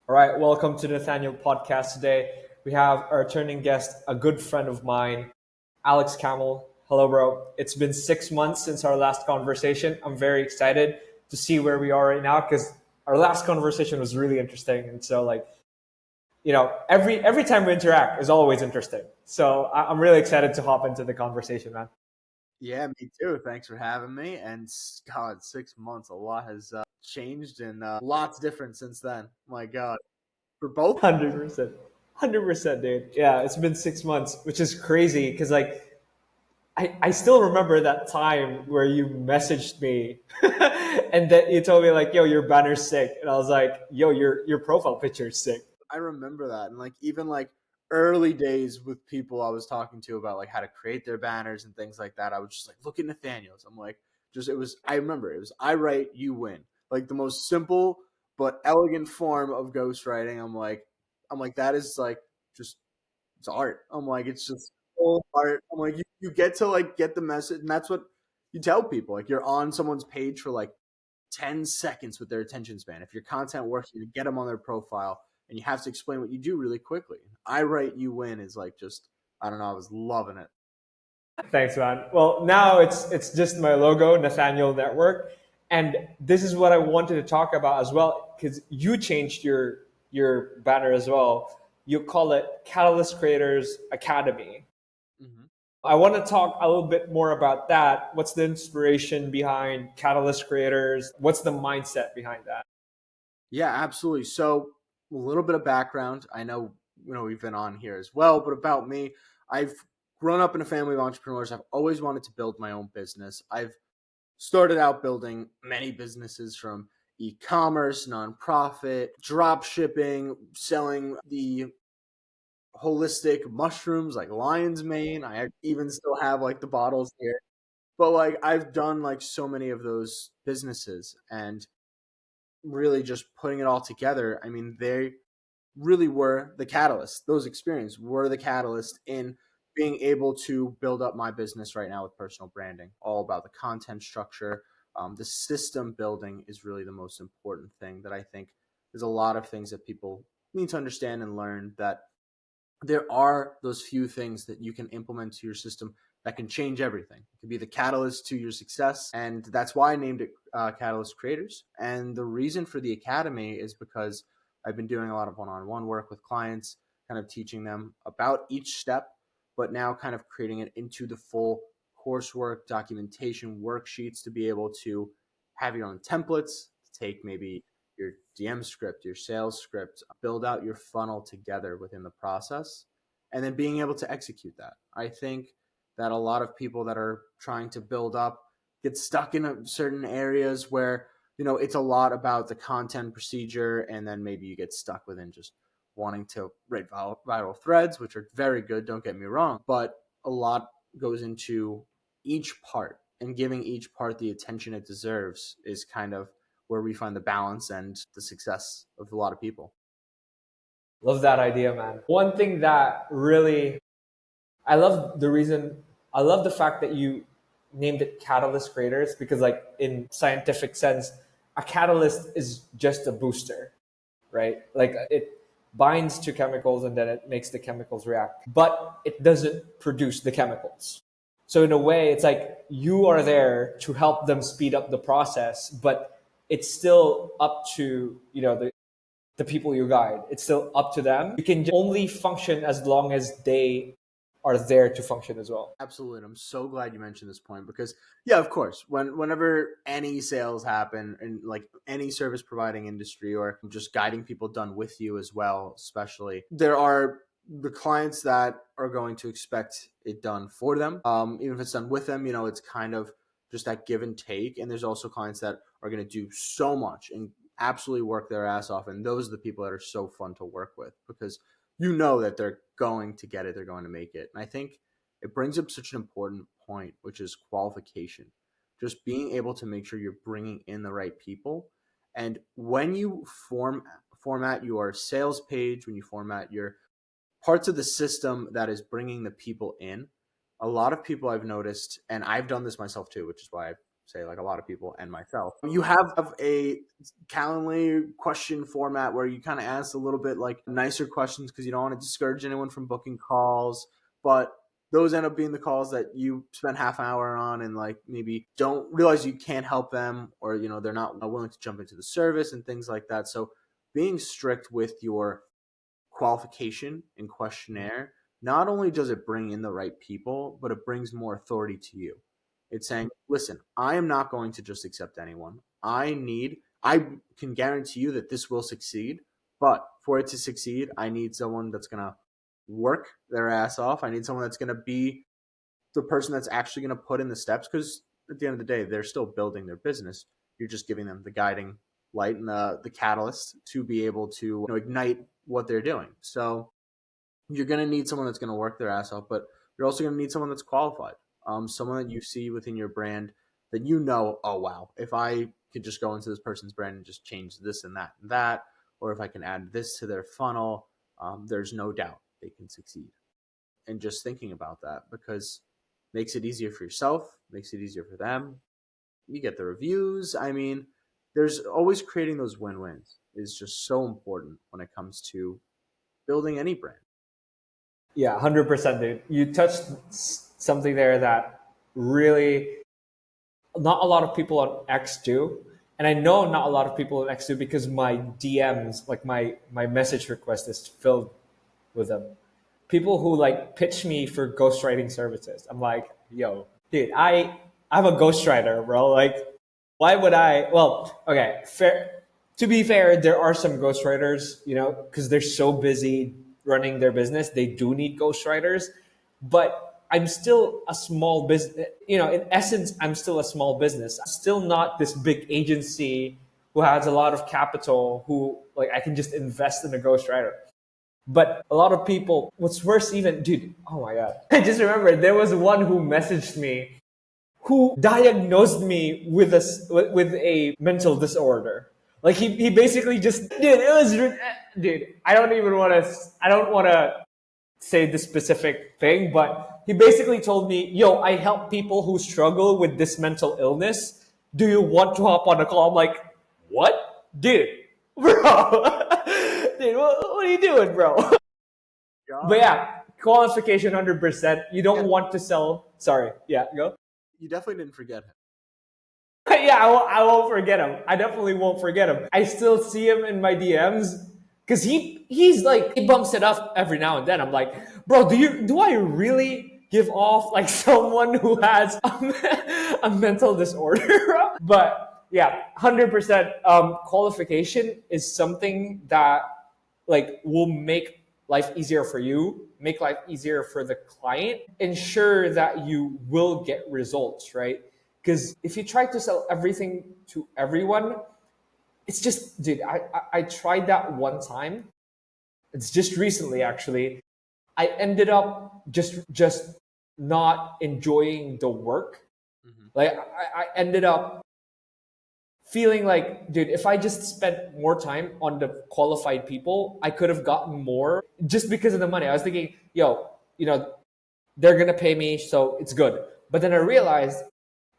All right, welcome to the Nathaneal Podcast. Today we have our returning guest, a good friend of mine, Alex Camel. Hello, bro. It's been 6 months since our last conversation. I'm very excited to see where we are right now because our last conversation was really interesting. And so, every time we interact is always interesting. So I'm really excited to hop into the conversation, man. Yeah, me too. Thanks for having me. And God, 6 months, a lot has changed and lots different since then. My God, for both. 100%. 100%, dude. Yeah, it's been 6 months, which is crazy because I still remember that time where you messaged me and that you told me like, yo, your banner's sick. And I was like, yo, your profile picture is sick. I remember that, and even early days with people I was talking to about how to create their banners and things like that. I was just like, look at Nathaneal's. I'm like, just it was. I remember it was I write, you win. Like the most simple but elegant form of ghostwriting. I'm like that is just it's art. I'm like, it's just full art. I'm like, you get to get the message, and that's what you tell people. Like you're on someone's page for 10 seconds with their attention span. If your content works, you get them on their profile, and you have to explain what you do really quickly. I write, you win is just I don't know. I was loving it. Thanks, man. Well, now it's just my logo, Nathaniel Network, and this is what I wanted to talk about as well because you changed your banner as well. You call it Catalyst Creators Academy. Mm-hmm. I want to talk a little bit more about that. What's the inspiration behind Catalyst Creators? What's the mindset behind that? Yeah, absolutely. So a little bit of background. I know we've been on here as well, but about me, I've grown up in a family of entrepreneurs. I've always wanted to build my own business. I've started out building many businesses from e-commerce, nonprofit, drop shipping, selling the holistic mushrooms like lion's mane. I even still have the bottles here. But I've done so many of those businesses, and really just putting it all together. I mean, they really were the catalyst. Those experiences were the catalyst in being able to build up my business right now with personal branding. All about the content structure. The system building is really the most important thing that I think there's a lot of things that people need to understand and learn, that there are those few things that you can implement to your system that can change everything. It could be the catalyst to your success. And that's why I named it Catalyst Creators. And the reason for the Academy is because I've been doing a lot of one-on-one work with clients, kind of teaching them about each step, but now kind of creating it into the full coursework, documentation, worksheets to be able to have your own templates, to take maybe your DM script, your sales script, build out your funnel together within the process, and then being able to execute that. I think that a lot of people that are trying to build up get stuck in certain areas where, it's a lot about the content procedure, and then maybe you get stuck within just wanting to write viral threads, which are very good, don't get me wrong, but a lot goes into each part, and giving each part the attention it deserves is kind of where we find the balance and the success of a lot of people. Love that idea, man. One thing that really, I love the reason, I love the fact that you named it Catalyst Creators because, like, in scientific sense, a catalyst is just a booster, right? Like, it binds to chemicals and then it makes the chemicals react, but it doesn't produce the chemicals. So, in a way, it's like you are there to help them speed up the process, but it's still up to, the people you guide. It's still up to them. You can only function as long as they are there to function as well. Absolutely. And I'm so glad you mentioned this point because, yeah, of course, whenever any sales happen in any service providing industry, or just guiding people done with you as well, especially, there are the clients that are going to expect it done for them. Even if it's done with them, it's kind of just that give and take. And there's also clients that are going to do so much and absolutely work their ass off. And those are the people that are so fun to work with because that they're going to get it, they're going to make it. And I think it brings up such an important point, which is qualification. Just being able to make sure you're bringing in the right people. And when you format your sales page, when you format your parts of the system that is bringing the people in, a lot of people I've noticed, and I've done this myself too, which is why I say like a lot of people and myself. You have a Calendly question format where you kind of ask a little bit like nicer questions because you don't want to discourage anyone from booking calls, but those end up being the calls that you spend half an hour on and like maybe don't realize you can't help them, or they're not willing to jump into the service and things like that. So being strict with your qualification and questionnaire, not only does it bring in the right people, but it brings more authority to you. It's saying, listen, I am not going to just accept anyone. I can guarantee you that this will succeed, but for it to succeed, I need someone that's going to work their ass off. I need someone that's going to be the person that's actually going to put in the steps, because at the end of the day, they're still building their business. You're just giving them the guiding light and the catalyst to be able to ignite what they're doing. So you're going to need someone that's going to work their ass off, but you're also going to need someone that's qualified. Someone that you see within your brand that oh wow, if I could just go into this person's brand and just change this and that, or if I can add this to their funnel, there's no doubt they can succeed. And just thinking about that, because makes it easier for yourself, makes it easier for them. You get the reviews. I mean, there's always creating those win-wins is just so important when it comes to building any brand. Yeah, 100%, dude. You touched something there that really not a lot of people on X do. And I know not a lot of people on X do because my DMs, like my message request is filled with them. People who like pitch me for ghostwriting services. I'm like, yo, dude, I'm a ghostwriter, bro. Like, why would I? Well, okay, fair. To be fair, there are some ghostwriters, because they're so busy running their business, they do need ghostwriters. But I'm still a small business. In essence, I'm still a small business. I'm still not this big agency who has a lot of capital, who like I can just invest in a ghostwriter. But a lot of people, what's worse even, dude, oh my God. I just remember there was one who messaged me who diagnosed me with a mental disorder. Like he basically just, dude, I don't want to say the specific thing, but he basically told me, yo, I help people who struggle with this mental illness. Do you want to hop on a call? I'm like, what? Dude, bro. Dude, what are you doing, bro? But yeah, qualification 100%. You don't want to sell. Sorry. Yeah, go. You definitely didn't forget him. Yeah, I won't forget him. I definitely won't forget him. I still see him in my DMs because he's like, he bumps it up every now and then. I'm like, bro, do I really give off like someone who has a mental disorder? But yeah, 100% qualification is something that like will make life easier for you, make life easier for the client, ensure that you will get results, right? Because if you try to sell everything to everyone, it's just, dude, I tried that one time. It's just recently, actually. I ended up just not enjoying the work. Mm-hmm. Like I ended up feeling like, dude, if I just spent more time on the qualified people, I could have gotten more just because of the money. I was thinking, yo, they're going to pay me, so it's good. But then I realized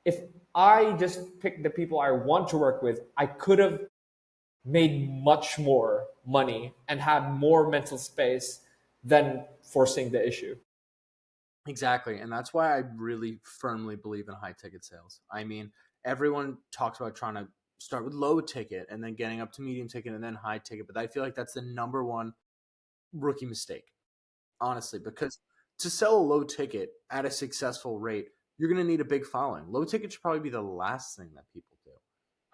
if I just picked the people I want to work with, I could have made much more money and had more mental space than forcing the issue. Exactly. And that's why I really firmly believe in high ticket sales. I mean, everyone talks about trying to start with low ticket and then getting up to medium ticket and then high ticket. But I feel like that's the number one rookie mistake, honestly, because to sell a low ticket at a successful rate, you're going to need a big following. Low ticket should probably be the last thing that people do.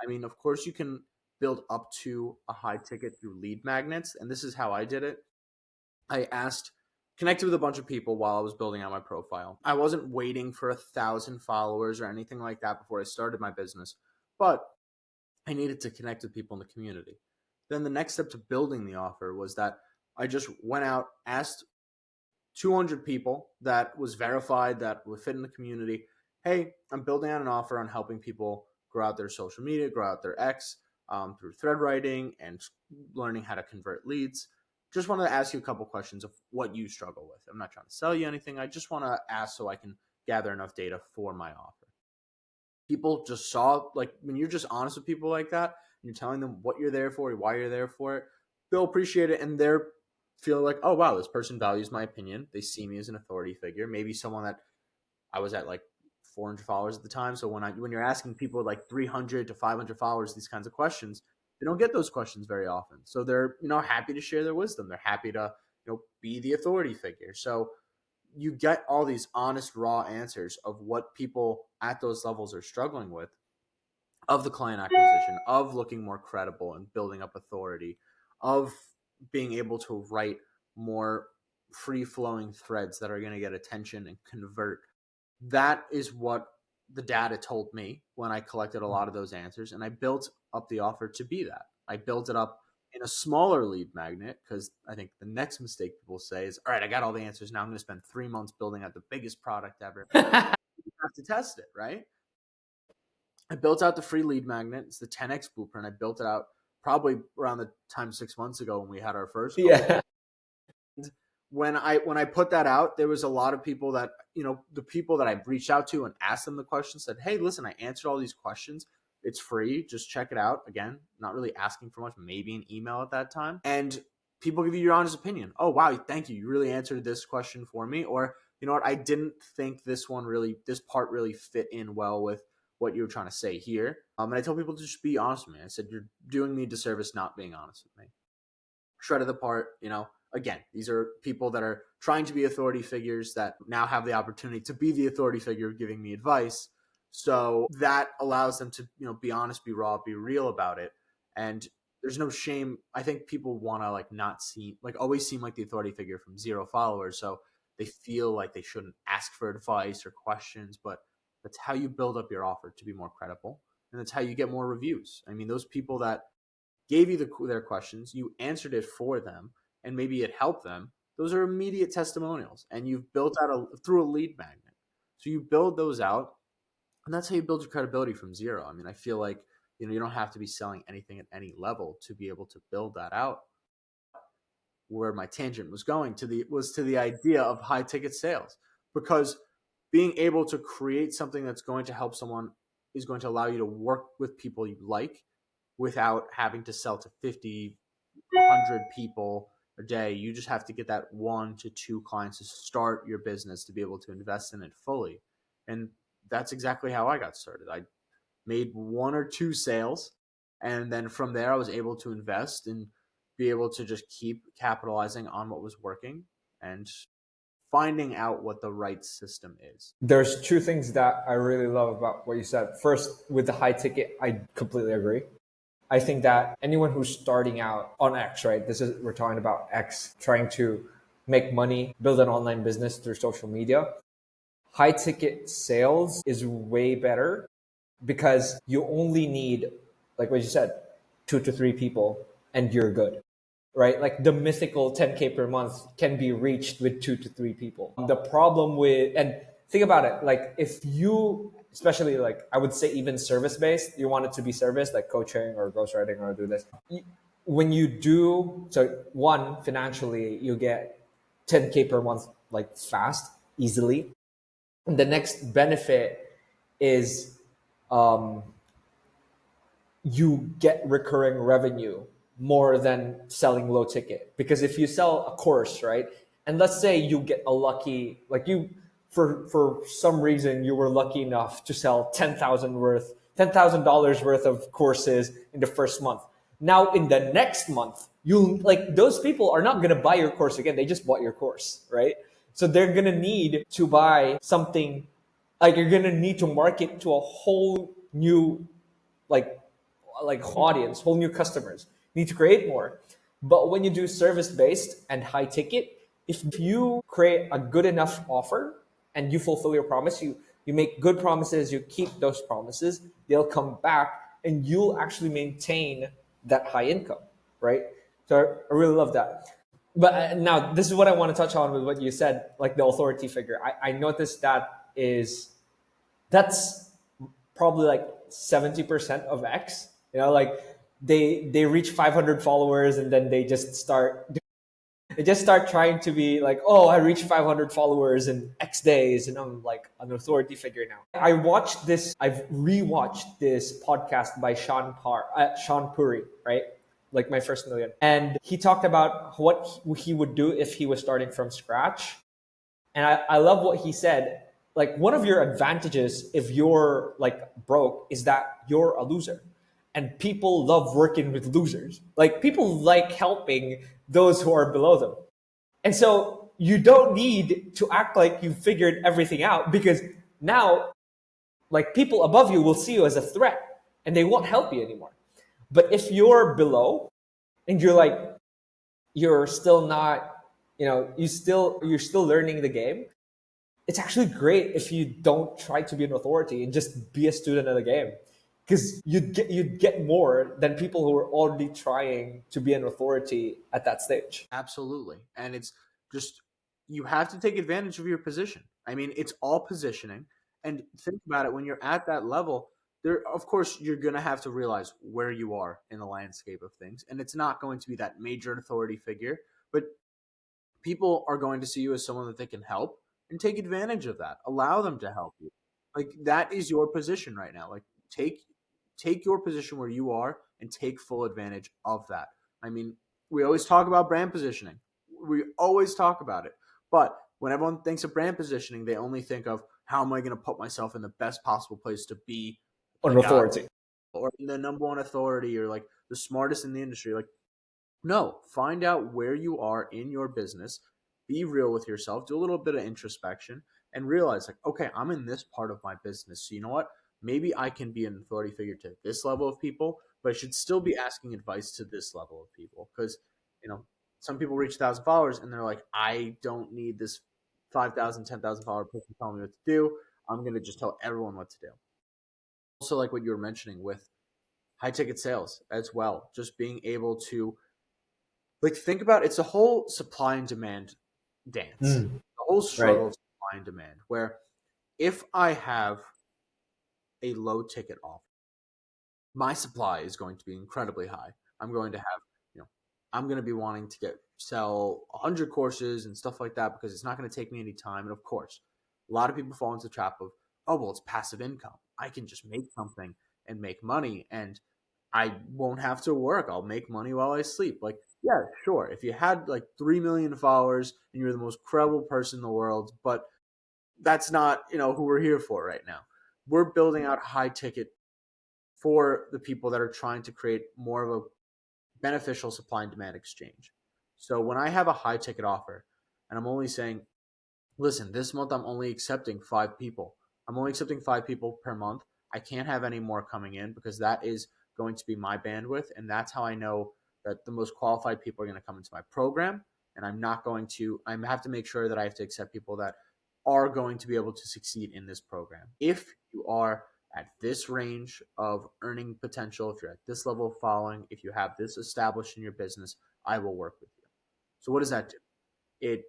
I mean, of course, you can build up to a high ticket through lead magnets. And this is how I did it. I connected with a bunch of people while I was building out my profile. I wasn't waiting for 1,000 followers or anything like that before I started my business, but I needed to connect with people in the community. Then the next step to building the offer was that I just went out, asked 200 people that was verified, that would fit in the community. Hey, I'm building out an offer on helping people grow out their social media, grow out their X through thread writing and learning how to convert leads. Just wanted to ask you a couple questions of what you struggle with. I'm not trying to sell you anything. I just want to ask so I can gather enough data for my offer. people just saw, like, when you're just honest with people like that, and you're telling them what you're there for, why you're there for it, they'll appreciate it, and they're feel like, oh wow, this person values my opinion. They see me as an authority figure. Maybe someone that I was at like 400 followers at the time. So when you're asking people like 300 to 500 followers these kinds of questions, they don't get those questions very often. So they're happy to share their wisdom. They're happy to be the authority figure. So you get all these honest, raw answers of what people at those levels are struggling with, of the client acquisition, of looking more credible and building up authority, of being able to write more free-flowing threads that are going to get attention and convert. That is what the data told me when I collected a lot of those answers, and I built up the offer to be that. I built it up in a smaller lead magnet, because I think the next mistake people say is, all right, I got all the answers. Now I'm going to spend 3 months building out the biggest product ever. You have to test it, right? I built out the free lead magnet. It's the 10X blueprint. I built it out probably around the time 6 months ago when we had our first call. Yeah. When I put that out, there was a lot of people that, the people that I reached out to and asked them the questions said, hey, listen, I answered all these questions. It's free. Just check it out. Again, not really asking for much, maybe an email at that time. And people give you your honest opinion. Oh, wow, thank you. You really answered this question for me. Or, you know what, I didn't think this part really fit in well with what you were trying to say here. And I tell people to just be honest with me. I said, you're doing me a disservice not being honest with me. Shredded the part, again, these are people that are trying to be authority figures that now have the opportunity to be the authority figure giving me advice. So that allows them to, be honest, be raw, be real about it. And there's no shame. I think people want to always seem like the authority figure from 0 followers. So they feel like they shouldn't ask for advice or questions, but that's how you build up your offer to be more credible. And that's how you get more reviews. I mean, those people that gave you their questions, you answered it for them, and maybe it helped them, those are immediate testimonials. And you've built out through a lead magnet. So you build those out, and that's how you build your credibility from 0. I mean, I feel like, you don't have to be selling anything at any level to be able to build that out. Where my tangent was going to the idea of high ticket sales, because being able to create something that's going to help someone is going to allow you to work with people you like without having to sell to 50, 100 people a day. You just have to get that 1 to 2 clients to start your business to be able to invest in it fully. And that's exactly how I got started. I made 1 or 2 sales, and then from there I was able to invest and be able to just keep capitalizing on what was working and finding out what the right system is. There's 2 things that I really love about what you said. First, with the high ticket, I completely agree. I think that anyone who's starting out on X, right? We're talking about X, trying to make money, build an online business through social media. High ticket sales is way better because you only need, like what you said, 2 to 3 people and you're good, right? Like the mythical 10K per month can be reached with 2 to 3 people. The problem and think about it, like if you, especially like I would say even service-based, you want it to be service, like coaching or ghostwriting or do this. When you do, so one, financially, you get 10K per month, like fast, easily. And the next benefit is you get recurring revenue more than selling low ticket. Because if you sell a course, right? And let's say you get a lucky, like you, for some reason, you were lucky enough to sell $10,000 worth of courses in the first month. Now in the next month, those people are not going to buy your course again. They just bought your course, right? So they're going to need to buy something, like you're going to need to market to a whole new, like audience, whole new customers. You need to create more. But when you do service-based and high ticket, if you create a good enough offer and you fulfill your promise, you make good promises, you keep those promises, they'll come back and you'll actually maintain that high income, right? So I really love that. But now this is what I want to touch on with what you said, like the authority figure. I noticed that's probably like 70% of X, like they reach 500 followers and then they just start. They just start trying to be like, oh, I reached 500 followers in X days and I'm like an authority figure now. I've rewatched this podcast by Sean Puri, right? Like My First Million. And he talked about what he would do if he was starting from scratch. And I love what he said. Like, one of your advantages if you're like broke is that you're a loser. And people love working with losers. Like, people like helping those who are below them. And so you don't need to act like you figured everything out, because now, like, people above you will see you as a threat and they won't help you anymore. But if you're below and you're still not, you're still learning the game, it's actually great if you don't try to be an authority and just be a student of the game, because you'd get more than people who are already trying to be an authority at that stage. Absolutely. And it's just, you have to take advantage of your position. I mean, it's all positioning. And think about it, when you're at that level, there, of course, you're going to have to realize where you are in the landscape of things. And it's not going to be that major authority figure, but people are going to see you as someone that they can help, and take advantage of that. Allow them to help you. Like, that is your position right now. Like, take your position where you are and take full advantage of that. I mean, we always talk about brand positioning. We always talk about it. But when everyone thinks of brand positioning, they only think of, how am I going to put myself in the best possible place to be An authority, or the number one authority, or like the smartest in the industry. Like, no, find out where you are in your business, be real with yourself, do a little bit of introspection, and realize, like, okay, I'm in this part of my business. So you know what? Maybe I can be an authority figure to this level of people, but I should still be asking advice to this level of people. Because, some people reach 1,000 followers and they're like, I don't need this 5,000, 10,000 follower person telling me what to do. I'm going to just tell everyone what to do. Also, like what you were mentioning with high ticket sales as well, just being able to, like, think about, it's a whole supply and demand dance, the whole struggle of supply and demand, where if I have a low ticket offer, my supply is going to be incredibly high. I'm going to have, I'm going to be wanting to sell 100 courses and stuff like that, because it's not going to take me any time. And of course, a lot of people fall into the trap of, oh, well, it's passive income. I can just make something and make money, and I won't have to work. I'll make money while I sleep. Like, yeah, sure. If you had like 3 million followers and you're the most credible person in the world, but that's not, who we're here for right now. We're building out high ticket for the people that are trying to create more of a beneficial supply and demand exchange. So when I have a high ticket offer and I'm only saying, listen, this month I'm only accepting 5 people. I'm only accepting 5 people per month. I can't have any more coming in, because that is going to be my bandwidth. And that's how I know that the most qualified people are going to come into my program. And I have to make sure that I have to accept people that are going to be able to succeed in this program. If you are at this range of earning potential, if you're at this level of following, if you have this established in your business, I will work with you. So what does that do? It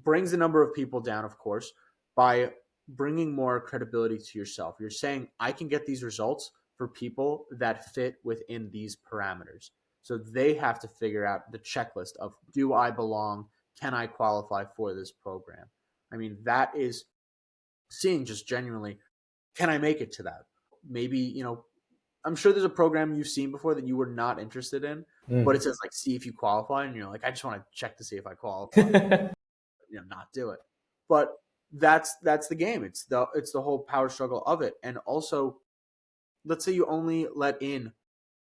brings the number of people down, of course, by bringing more credibility to yourself. You're saying, I can get these results for people that fit within these parameters. So they have to figure out the checklist of, do I belong? Can I qualify for this program? I mean, that is seeing just genuinely, can I make it to that? Maybe, I'm sure there's a program you've seen before that you were not interested in, but it says like, see if you qualify. And you're like, I just want to check to see if I qualify. Not do it. But that's the game. It's the whole power struggle of it. And also, let's say you only let in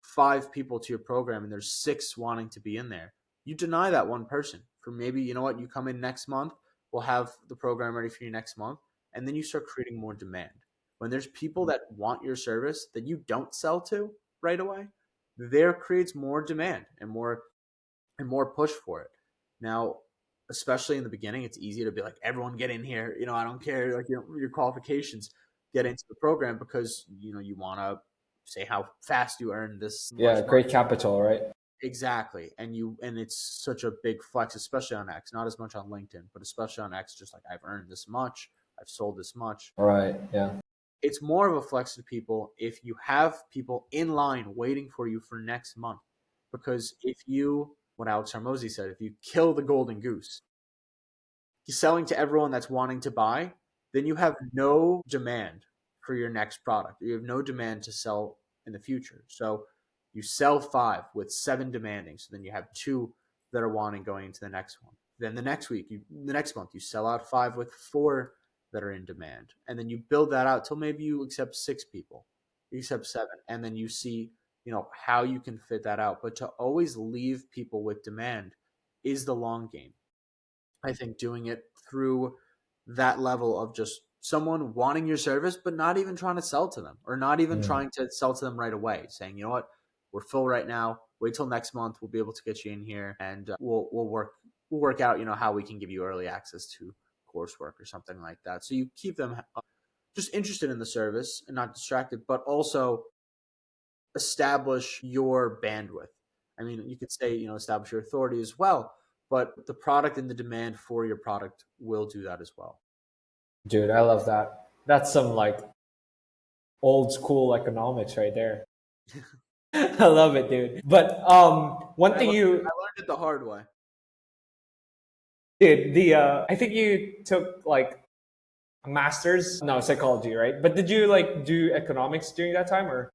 5 people to your program and there's 6 wanting to be in there. You deny that one person for maybe, you come in next month, we'll have the program ready for you next month. And then you start creating more demand. When there's people that want your service that you don't sell to right away, there creates more demand and more push for it. Now, especially in the beginning, it's easy to be like, everyone get in here. I don't care, like, your qualifications, get into the program, because, you want to say how fast you earn this. Yeah, great capital, right? Exactly. And it's such a big flex, especially on X, not as much on LinkedIn, but especially on X, just like, I've earned this much, I've sold this much. Right. Yeah. It's more of a flex to people if you have people in line waiting for you for next month. Because if you what Alex Hormozy said, if you kill the golden goose, he's selling to everyone that's wanting to buy, then you have no demand for your next product. You have no demand to sell in the future. So you sell 5 with 7 demanding. So then you have 2 that are wanting going into the next one. Then the next week, the next month, you sell out 5 with 4 that are in demand. And then you build that out till maybe you accept 6 people, you accept 7. And then you see, how you can fit that out. But to always leave people with demand is the long game. I think doing it through that level of just someone wanting your service, but not even trying to sell to them, or not even trying to sell to them right away, saying, you know what, we're full right now. Wait till next month. We'll be able to get you in here, and we'll work out, how we can give you early access to coursework or something like that. So you keep them just interested in the service and not distracted, but also establish your bandwidth. I mean, you could say, establish your authority as well, but the product and the demand for your product will do that as well. Dude, I love that. That's some like old school economics right there. I love it, dude. But one thing I learned it the hard way. Dude, I think you took like a master's, no, psychology, right? But did you like do economics during that time, or?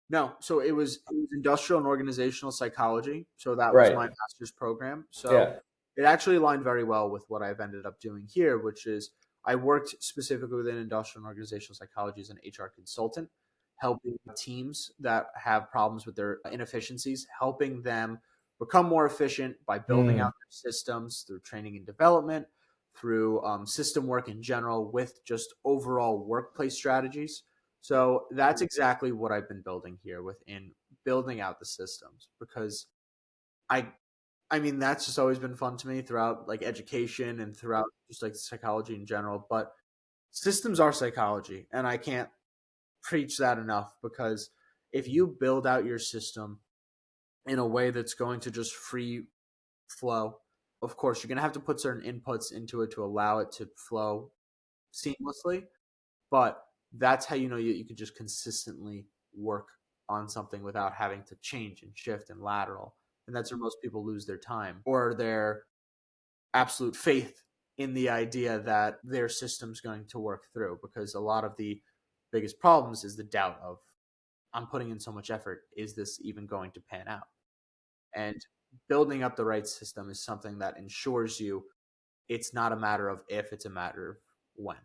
No, so it was industrial and organizational psychology. So that was Right. my master's program. So Yeah. it actually aligned very well with what I've ended up doing here, which is I worked specifically within industrial and organizational psychology as an HR consultant, helping teams that have problems with their inefficiencies, helping them become more efficient by building out their systems through training and development, through system work in general, with just overall workplace strategies. So that's exactly what I've been building here within building out the systems, because I mean, that's just always been fun to me throughout like education and throughout just like psychology in general. But systems are psychology, and I can't preach that enough, because if you build out your system in a way that's going to just free flow, of course, you're going to have to put certain inputs into it to allow it to flow seamlessly. But that's how you can just consistently work on something without having to change and shift and lateral. And that's where most people lose their time or their absolute faith in the idea that their system's going to work through, because a lot of the biggest problems is the doubt of, I'm putting in so much effort, is this even going to pan out? And building up the right system is something that ensures you it's not a matter of if, it's a matter of when.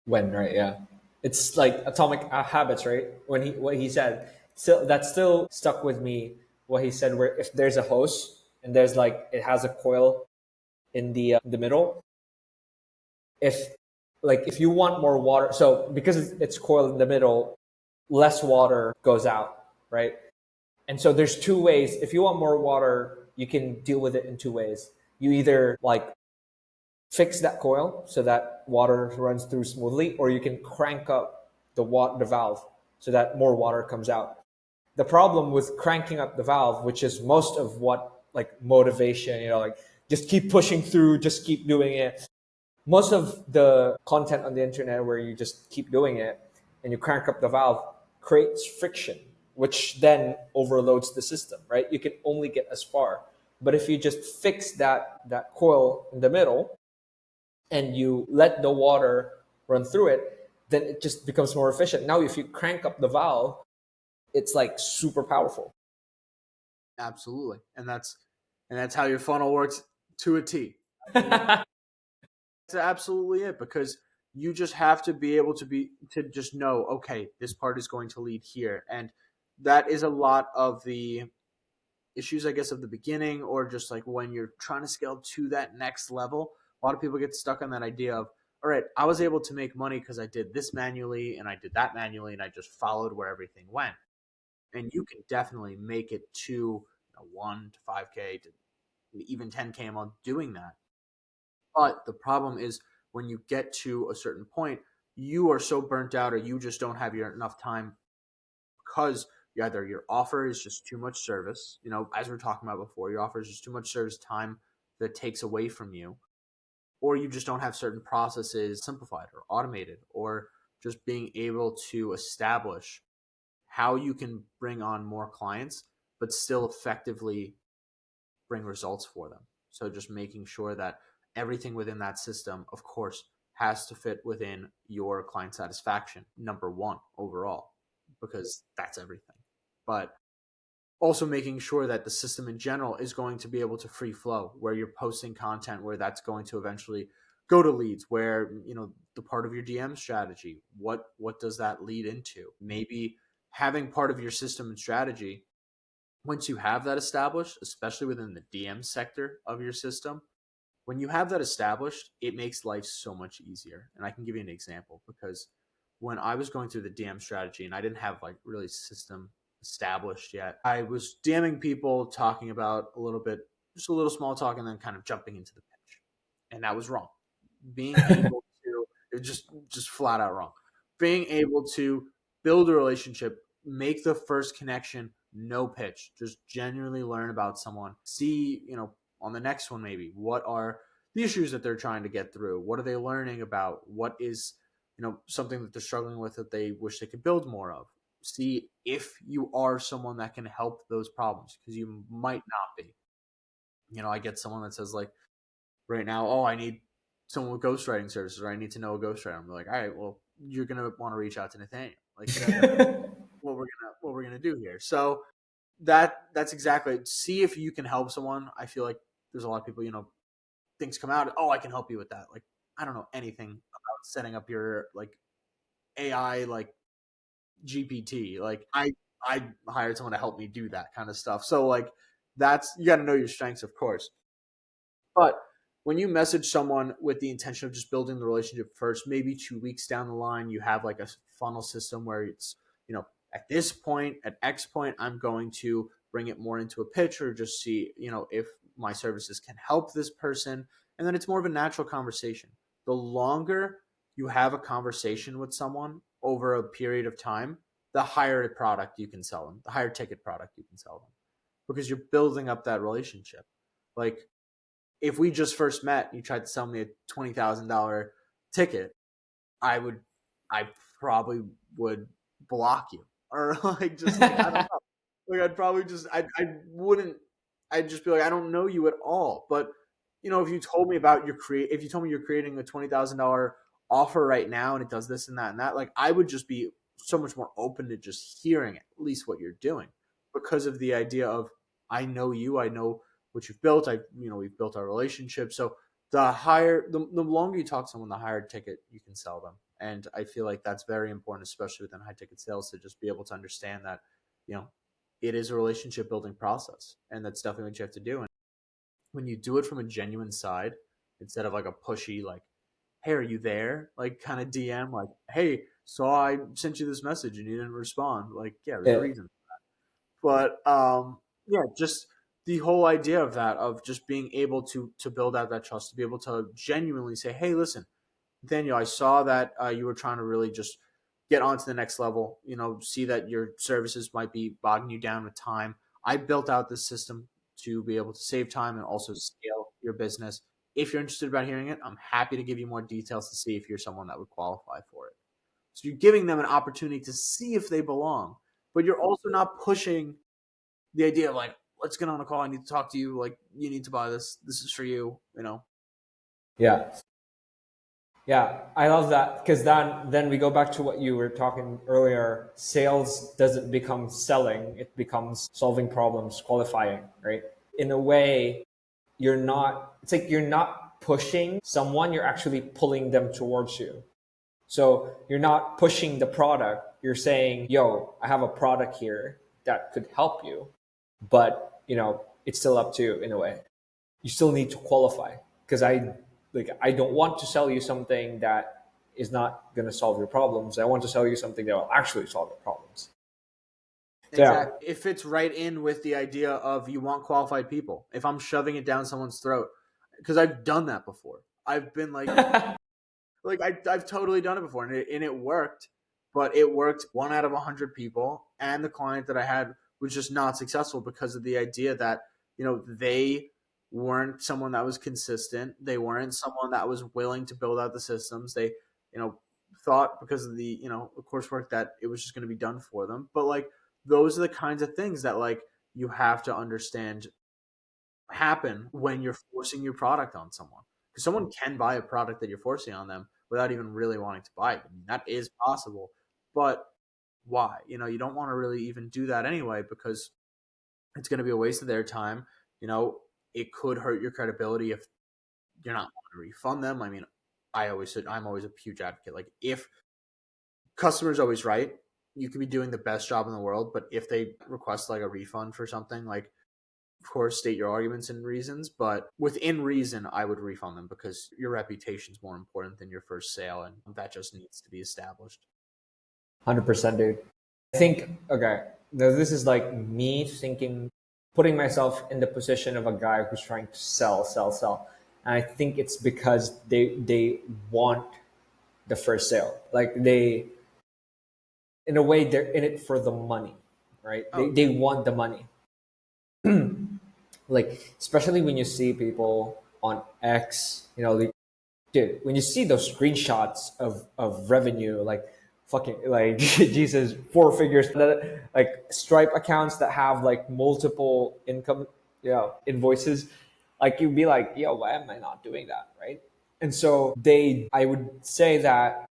When, right? Yeah. It's like atomic habits, right? What he said, so that still stuck with me. What he said, where if there's a hose and there's like it has a coil in the middle, if you want more water, so because it's coiled in the middle, less water goes out, right? And so there's 2 ways. If you want more water, you can deal with it in 2 ways. You either like fix that coil so that water runs through smoothly, or you can crank up the valve so that more water comes out. The problem with cranking up the valve, which is most of what like motivation, like just keep pushing through, just keep doing it. Most of the content on the internet where you just keep doing it and you crank up the valve creates friction, which then overloads the system, right? You can only get as far. But if you just fix that coil in the middle and you let the water run through it, then it just becomes more efficient. Now, if you crank up the valve, it's like super powerful. Absolutely. And that's how your funnel works to a T. That's absolutely it, because you just have to be able to just know, okay, this part is going to lead here. And that is a lot of the issues, I guess, of the beginning, or just like when you're trying to scale to that next level. A lot of people get stuck on that idea of, all right, I was able to make money because I did this manually and I did that manually and I just followed where everything went. And you can definitely make it to 1 to 5K to even 10K a month doing that. But the problem is when you get to a certain point, you are so burnt out, or you just don't have enough time, because either your offer is just too much service, as we were talking about before, your offer is just too much service time that takes away from you, or you just don't have certain processes simplified or automated, or just being able to establish how you can bring on more clients, but still effectively bring results for them. So just making sure that everything within that system, of course, has to fit within your client satisfaction, number one overall, because that's everything. But also making sure that the system in general is going to be able to free flow, where you're posting content where that's going to eventually go to leads, where, you know, the part of your DM strategy, what does that lead into? Maybe having part of your system and strategy, once you have that established, especially within the DM sector of your system, when you have that established, it makes life so much easier. And I can give you an example, because when I was going through the DM strategy and I didn't have like really system established yet, I was DMing people, talking about a little bit, just a little small talk, and then kind of jumping into the pitch. And that was wrong. Being able to, it just flat out wrong. Being able to build a relationship, make the first connection, no pitch, just genuinely learn about someone, see, you know, on the next one, maybe what are the issues that they're trying to get through, what are they learning about, what is, you know, something that they're struggling with that they wish they could build more of. See if you are someone that can help those problems, because you might not be. You know, I get someone that says like right now, oh, I need someone with ghostwriting services, or I need to know a ghostwriter. I'm like, all right, well, you're gonna want to reach out to Nathaneal. Like that's what we're gonna do here. So that's exactly it. See if you can help someone. I feel like there's a lot of people, you know, things come out, oh, I can help you with that. Like, I don't know anything about setting up your like AI like GPT. Like I hired someone to help me do that kind of stuff. So like that's, you got to know your strengths, of course. But when you message someone with the intention of just building the relationship first, maybe 2 weeks down the line, you have like a funnel system where it's, you know, at this point, at X point, I'm going to bring it more into a pitch, or just see, you know, if my services can help this person. And then it's more of a natural conversation. The longer you have a conversation with someone over a period of time, the higher product you can sell them, the higher ticket product you can sell them, because you're building up that relationship. Like, if we just first met and you tried to sell me a $20,000 ticket, I probably would block you, or like just like I don't know, like I'd probably just I wouldn't, I'd just be like, I don't know you at all. But you know, if you told me about if you told me you're creating a $20,000 offer right now and it does this and that and that, like I would just be so much more open to just hearing at least what you're doing, because of the idea of I know you, I know what you've built. You know, we've built our relationship. So the longer you talk to someone, the higher ticket you can sell them. And I feel like that's very important, especially within high ticket sales, to just be able to understand that, you know, it is a relationship building process, and that's definitely what you have to do. And when you do it from a genuine side, instead of like a pushy, like, hey, are you there? Like kind of DM, like, hey, so I sent you this message and you didn't respond. Like, yeah, there's a Yeah. reason. But yeah, just the whole idea of that, of just being able to build out that trust, to be able to genuinely say, hey, listen, Daniel, I saw that you were trying to really just get onto the next level, you know, see that your services might be bogging you down with time. I built out this system to be able to save time and also scale your business. If you're interested about hearing it, I'm happy to give you more details to see if you're someone that would qualify for it. So you're giving them an opportunity to see if they belong, but you're also not pushing the idea of like, let's get on a call. I need to talk to you. Like, you need to buy this. This is for you, you know? Yeah. Yeah, I love that, because then we go back to what you were talking earlier. Sales doesn't become selling; it becomes solving problems, qualifying, right? In a way, you're not. It's like you're not pushing someone; you're actually pulling them towards you. So you're not pushing the product. You're saying, "Yo, I have a product here that could help you," but you know, it's still up to you in a way. You still need to qualify, because I don't want to sell you something that is not going to solve your problems. I want to sell you something that will actually solve your problems. So yeah. Exactly. It fits right in with the idea of you want qualified people. If I'm shoving it down someone's throat, because I've done that before. I've been like I've totally done it before, and it worked, but it worked 1 out of 100 people, and the client that I had was just not successful because of the idea that, you know, they weren't someone that was consistent. They weren't someone that was willing to build out the systems. They, you know, thought because of the, you know, the coursework that it was just going to be done for them. But like those are the kinds of things that like you have to understand happen when you're forcing your product on someone. Because someone can buy a product that you're forcing on them without even really wanting to buy it. I mean, that is possible. But why? You don't want to really even do that anyway, because it's going to be a waste of their time. It could hurt your credibility if you're not going to refund them. I mean, I'm always a huge advocate. Like, if customer's always right, you could be doing the best job in the world, but if they request like a refund for something, like, of course, state your arguments and reasons, but within reason, I would refund them, because your reputation is more important than your first sale, and that just needs to be established. 100%, dude. I think, okay, now this is like me thinking, putting myself in the position of a guy who's trying to sell, sell, sell. And I think it's because they want the first sale. Like, in a way, they're in it for the money, right? They want the money. Like, especially when you see people on X, like, dude, when you see those screenshots of revenue, like, fucking, like, Jesus, 4 figures, like Stripe accounts that have like multiple income, invoices, like, you'd be like, yo, why am I not doing that, right? And so I would say that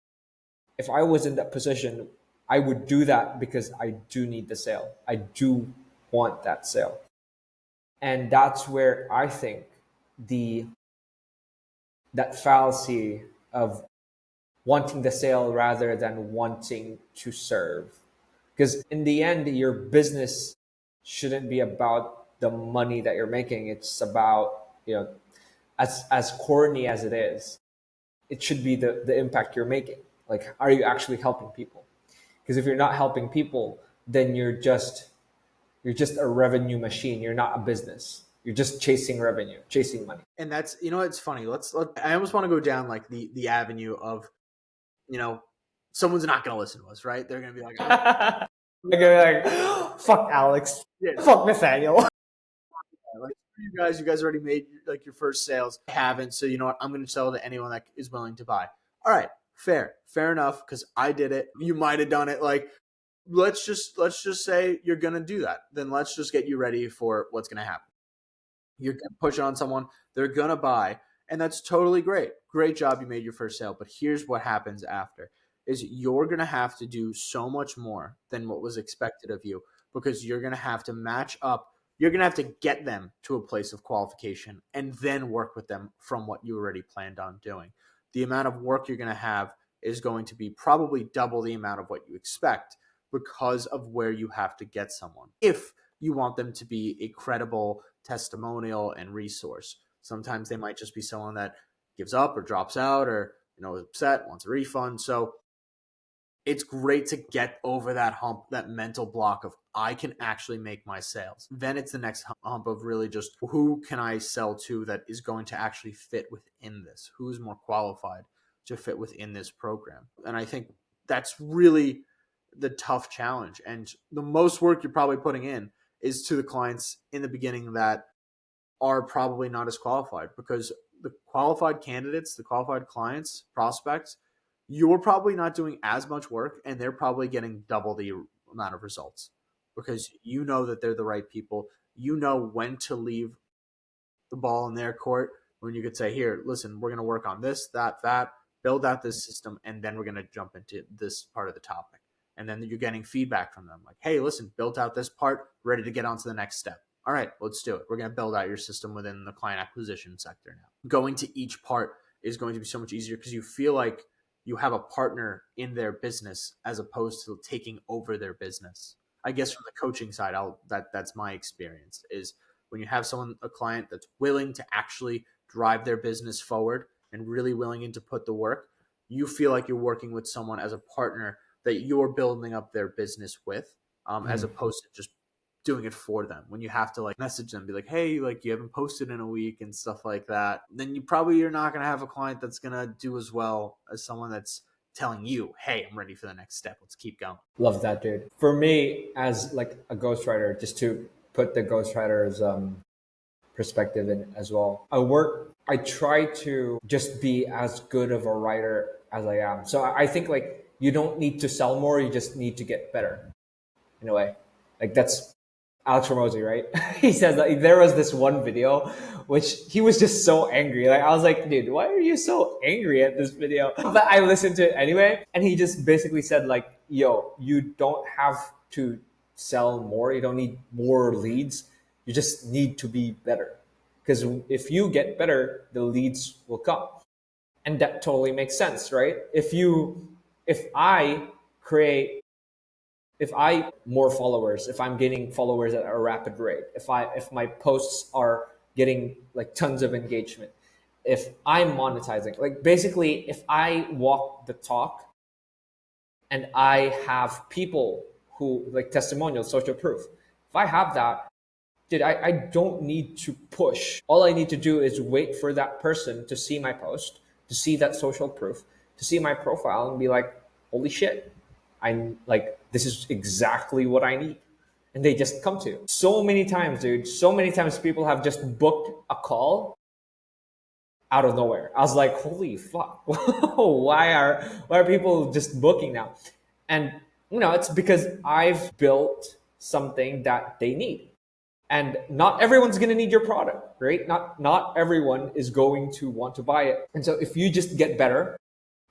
if I was in that position, I would do that because I do need the sale. I do want that sale. And that's where I think that fallacy of wanting the sale rather than wanting to serve. Because in the end, your business shouldn't be about the money that you're making. It's about, as corny as it is, it should be the impact you're making. Like, are you actually helping people? Because if you're not helping people, then you're just a revenue machine. You're not a business. You're just chasing revenue, chasing money. And that's, it's funny. I almost want to go down like the avenue of, someone's not going to listen to us, right? They're going to be like, They're gonna be like, fuck Alex, fuck Nathaneal. like, you guys already made like your first sales. I haven't, so you know what? I'm going to sell to anyone that is willing to buy. All right, fair enough, because I did it. You might have done it. Like, let's just say you're going to do that. Then let's just get you ready for what's going to happen. You're going to push it on someone. They're going to buy. And that's totally great. Great job. You made your first sale. But here's what happens after is you're going to have to do so much more than what was expected of you, because you're going to have to match up. You're going to have to get them to a place of qualification and then work with them from what you already planned on doing. The amount of work you're going to have is going to be probably double the amount of what you expect, because of where you have to get someone. If you want them to be a credible testimonial and resource. Sometimes they might just be someone that gives up or drops out, or is upset, wants a refund. So it's great to get over that hump, that mental block of, I can actually make my sales. Then it's the next hump of really just, who can I sell to that is going to actually fit within this? Who's more qualified to fit within this program? And I think that's really the tough challenge. And the most work you're probably putting in is to the clients in the beginning that are probably not as qualified, because the qualified candidates, the qualified clients, prospects, you're probably not doing as much work, and they're probably getting double the amount of results, because you know that they're the right people. You know when to leave the ball in their court, when you could say, here, listen, we're going to work on this, that, build out this system, and then we're going to jump into this part of the topic. And then you're getting feedback from them like, hey, listen, built out this part, ready to get on to the next step. All right, let's do it. We're going to build out your system within the client acquisition sector now. Going to each part is going to be so much easier, because you feel like you have a partner in their business as opposed to taking over their business. I guess from the coaching side, that's my experience, is when you have a client that's willing to actually drive their business forward and really willing to put the work, you feel like you're working with someone as a partner that you're building up their business with, as opposed to just doing it for them. When you have to like message them, be like, hey, like, you haven't posted in a week and stuff like that, then you're not going to have a client that's going to do as well as someone that's telling you, hey, I'm ready for the next step. Let's keep going. Love that, dude. For me, as like a ghostwriter, just to put the ghostwriter's perspective in as well, I try to just be as good of a writer as I am. So I think like you don't need to sell more, you just need to get better in a way. Like that's Alex Ramosi, right? He says that there was this one video which he was just so angry. Like I was like, dude, why are you so angry at this video? But I listened to it anyway, and he just basically said like, yo, you don't have to sell more. You don't need more leads. You just need to be better. Because if you get better, the leads will come. And that totally makes sense, right? If I create if I more followers, if I'm gaining followers at a rapid rate, if my posts are getting like tons of engagement, if I'm monetizing, like basically if I walk the talk and I have people who like testimonials, social proof, if I have that, dude, I don't need to push. All I need to do is wait for that person to see my post, to see that social proof, to see my profile and be like, holy shit, I'm like, this is exactly what I need. And they just come to you. So many times, dude, so many times people have just booked a call out of nowhere. I was like, holy fuck, why are people just booking now? And it's because I've built something that they need. And not everyone's going to need your product, right? Not everyone is going to want to buy it. And so if you just get better,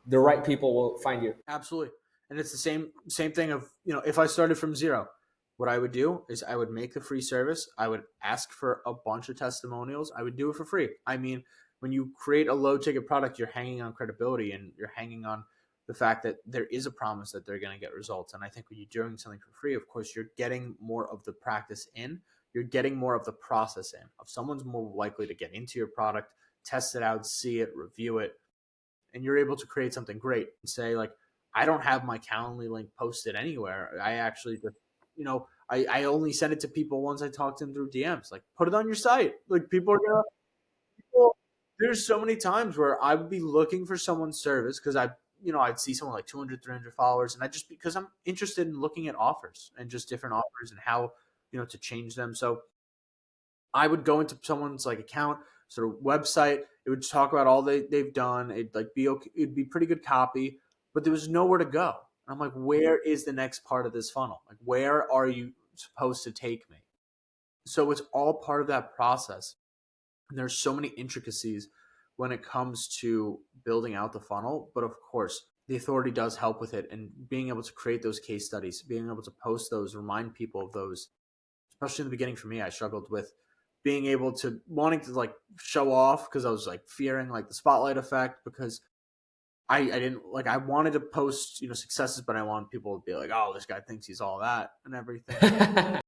the right people will find you. Absolutely. And it's the same thing of, if I started from zero, what I would do is I would make the free service. I would ask for a bunch of testimonials. I would do it for free. I mean, when you create a low ticket product, you're hanging on credibility and you're hanging on the fact that there is a promise that they're going to get results. And I think when you're doing something for free, of course, you're getting more of the practice in, you're getting more of the process in. If someone's more likely to get into your product, test it out, see it, review it, and you're able to create something great and say like, I don't have my Calendly link posted anywhere. I actually just, I only send it to people once I talk to them through DMs. Like, put it on your site. Like, there's so many times where I would be looking for someone's service because I'd see someone like 200, 300 followers. And because I'm interested in looking at offers and just different offers and how, to change them. So I would go into someone's like account, sort of website. It would talk about all they've done. It'd like be okay, it'd be pretty good copy, but there was nowhere to go. And I'm like, where is the next part of this funnel? Like, where are you supposed to take me? So it's all part of that process. And there's so many intricacies when it comes to building out the funnel. But of course, the authority does help with it. And being able to create those case studies, being able to post those, remind people of those, especially in the beginning for me, I struggled with being able to wanting to like show off because I was like fearing like the spotlight effect because I didn't like I wanted to post successes, but I wanted people to be like, oh, this guy thinks he's all that and everything.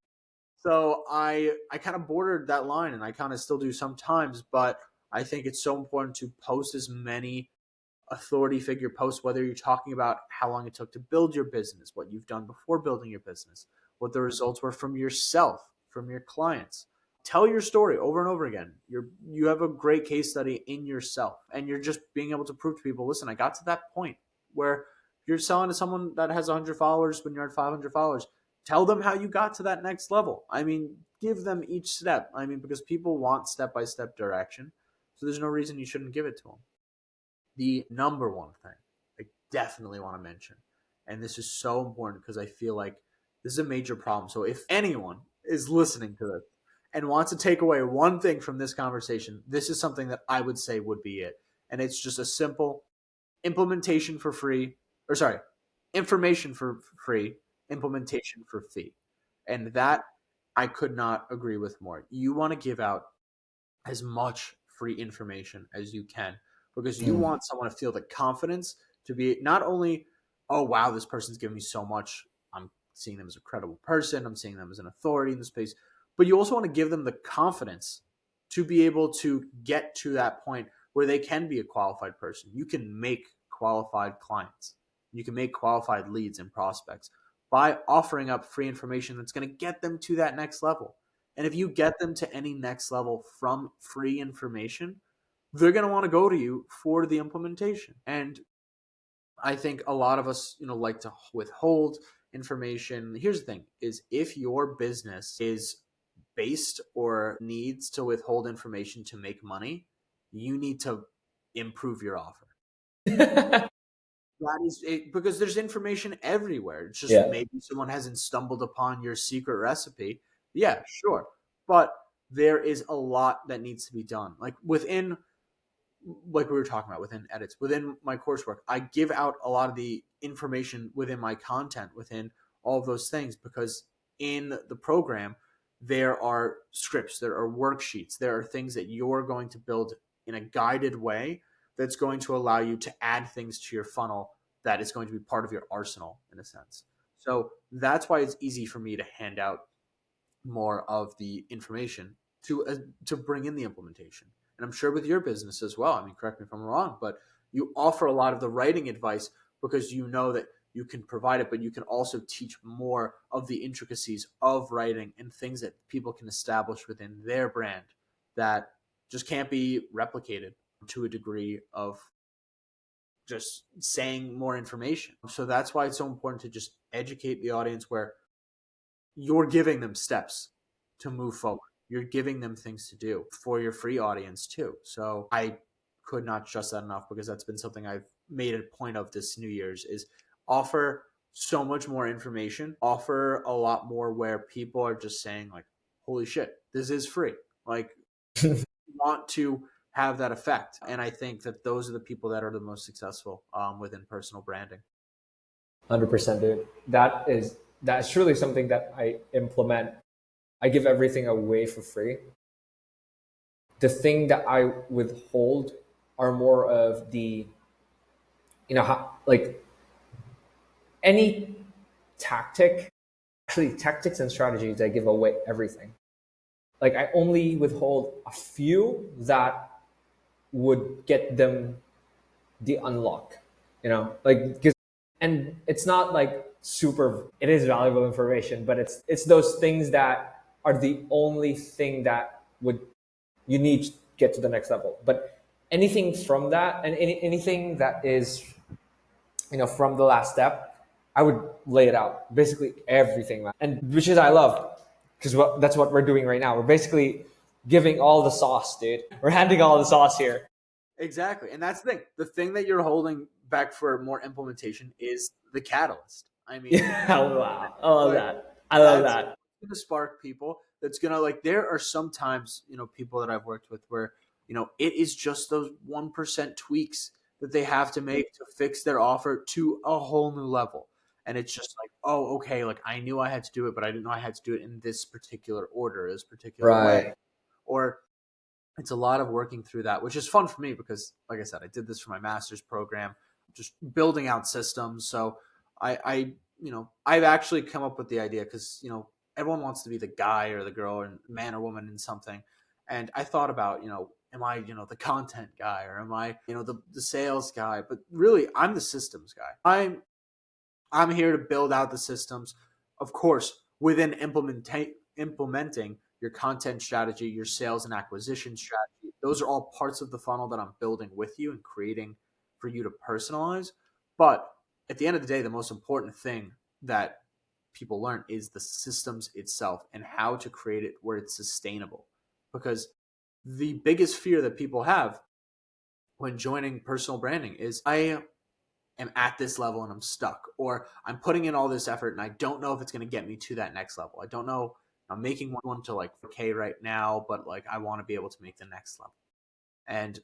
So I kind of bordered that line, and I kind of still do sometimes, but I think it's so important to post as many authority figure posts, whether you're talking about how long it took to build your business, what you've done before building your business, what the results were from yourself, from your clients. Tell your story over and over again. You have a great case study in yourself, and you're just being able to prove to people, listen, I got to that point where you're selling to someone that has 100 followers when you're at 500 followers. Tell them how you got to that next level. I mean, give them each step. I mean, because people want step-by-step direction, so there's no reason you shouldn't give it to them. The number one thing I definitely want to mention, and this is so important because I feel like this is a major problem. So if anyone is listening to this and wants to take away one thing from this conversation, this is something that I would say would be it. And it's just a simple implementation for free, or sorry, information for free, implementation for fee. And that I could not agree with more. You want to give out as much free information as you can because you want someone to feel the confidence to be not only, oh, wow, this person's giving me so much. I'm seeing them as a credible person. I'm seeing them as an authority in the space. But you also want to give them the confidence to be able to get to that point where they can be a qualified person. You can make qualified clients. You can make qualified leads and prospects by offering up free information that's going to get them to that next level. And if you get them to any next level from free information, they're going to want to go to you for the implementation. And I think a lot of us, like to withhold information. Here's the thing is if your business is based or needs to withhold information to make money, you need to improve your offer. That is it, because there's information everywhere. It's just maybe someone hasn't stumbled upon your secret recipe. Yeah, sure. But there is a lot that needs to be done. Like within, like we were talking about, within edits, within my coursework, I give out a lot of the information within my content, within all of those things, because in the program, there are scripts, there are worksheets, there are things that you're going to build in a guided way that's going to allow you to add things to your funnel that is going to be part of your arsenal in a sense. So that's why it's easy for me to hand out more of the information to bring in the implementation. And I'm sure with your business as well. I mean, correct me if I'm wrong, but you offer a lot of the writing advice because you know that you can provide it, but you can also teach more of the intricacies of writing and things that people can establish within their brand that just can't be replicated to a degree of just saying more information. So that's why it's so important to just educate the audience where you're giving them steps to move forward. You're giving them things to do for your free audience too. So I could not stress that enough, because that's been something I've made a point of this New Year's is offer so much more information, offer a lot more where people are just saying like, holy shit, this is free. Like want to have that effect. And I think that those are the people that are the most successful within personal branding. 100%, dude. That's truly something that I implement. I give everything away for free. The thing that I withhold are more of the, like any tactic, actually tactics and strategies. I give away everything. Like I only withhold a few that would get them the unlock, like because, and it's not like super. It is valuable information, but it's those things that are the only thing that would you need to get to the next level. But anything from that, and anything that is, from the last step, I would lay it out. Basically everything, man. And which is I love, because that's what we're doing right now. We're basically giving all the sauce, dude. We're handing all the sauce here. Exactly. And that's the thing. The thing that you're holding back for more implementation is the catalyst. I mean, Yeah, wow. I love like that. I love that's that. going to spark people. That's going to, like, there are sometimes, people that I've worked with where, it is just those 1% tweaks that they have to make to fix their offer to a whole new level. And it's just like, oh, okay, like I knew I had to do it, but I didn't know I had to do it in this particular order, this particular way. Right. Or it's a lot of working through that, which is fun for me because, like I said, I did this for my master's program, just building out systems. So I've actually come up with the idea because, everyone wants to be the guy or the girl or man or woman in something. And I thought about, am I, the content guy, or am I, the sales guy? But really, I'm the systems guy. I'm here to build out the systems, of course, within implementing your content strategy, your sales and acquisition strategy. Those are all parts of the funnel that I'm building with you and creating for you to personalize. But at the end of the day, the most important thing that people learn is the systems itself and how to create it where it's sustainable. Because the biggest fear that people have when joining personal branding is I am at this level and I'm stuck, or I'm putting in all this effort and I don't know if it's going to get me to that next level. I don't know. I'm making one to like 4K right now, but like I want to be able to make the next level. And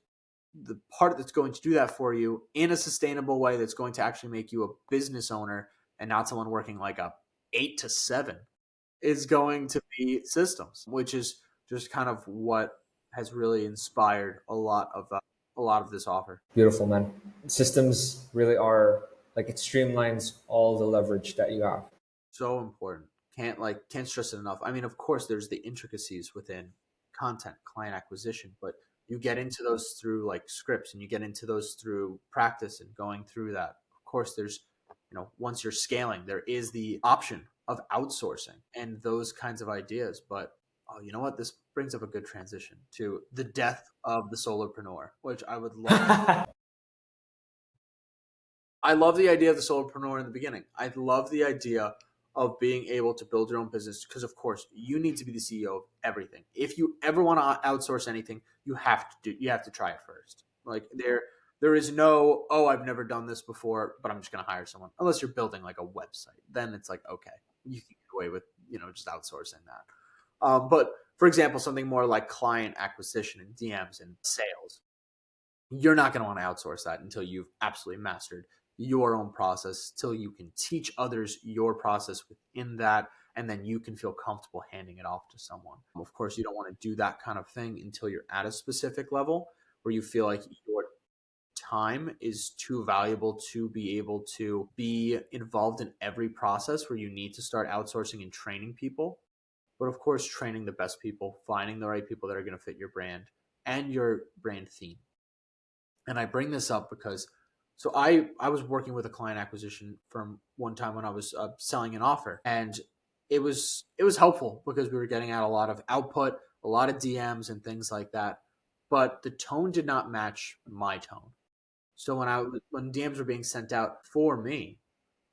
the part that's going to do that for you in a sustainable way, that's going to actually make you a business owner and not someone working like a 8 to 7, is going to be systems, which is just kind of what has really inspired a lot of this offer. Beautiful, man. Systems really are like it streamlines all the leverage that you have. So important. Can't stress it enough. I mean, of course there's the intricacies within content, client acquisition, but you get into those through like scripts, and you get into those through practice and going through that. Of course there's, once you're scaling, there is the option of outsourcing and those kinds of ideas. But oh, you know what? This brings up a good transition to the death of the solopreneur, which I would love. I love the idea of the solopreneur in the beginning. I love the idea of being able to build your own business because, of course, you need to be the CEO of everything. If you ever want to outsource anything, you have to try it first. Like there is no, oh, I've never done this before, but I'm just going to hire someone. Unless you're building like a website, then it's like, okay, you can get away with just outsourcing that. But for example, something more like client acquisition and DMs and sales, you're not going to want to outsource that until you've absolutely mastered your own process, till you can teach others your process within that, and then you can feel comfortable handing it off to someone. Of course, you don't want to do that kind of thing until you're at a specific level where you feel like your time is too valuable to be able to be involved in every process where you need to start outsourcing and training people. But of course, training the best people, finding the right people that are going to fit your brand and your brand theme. And I bring this up because I was working with a client acquisition firm one time when I was selling an offer, and it was helpful because we were getting out a lot of output, a lot of DMs and things like that. But the tone did not match my tone. So when DMs were being sent out for me,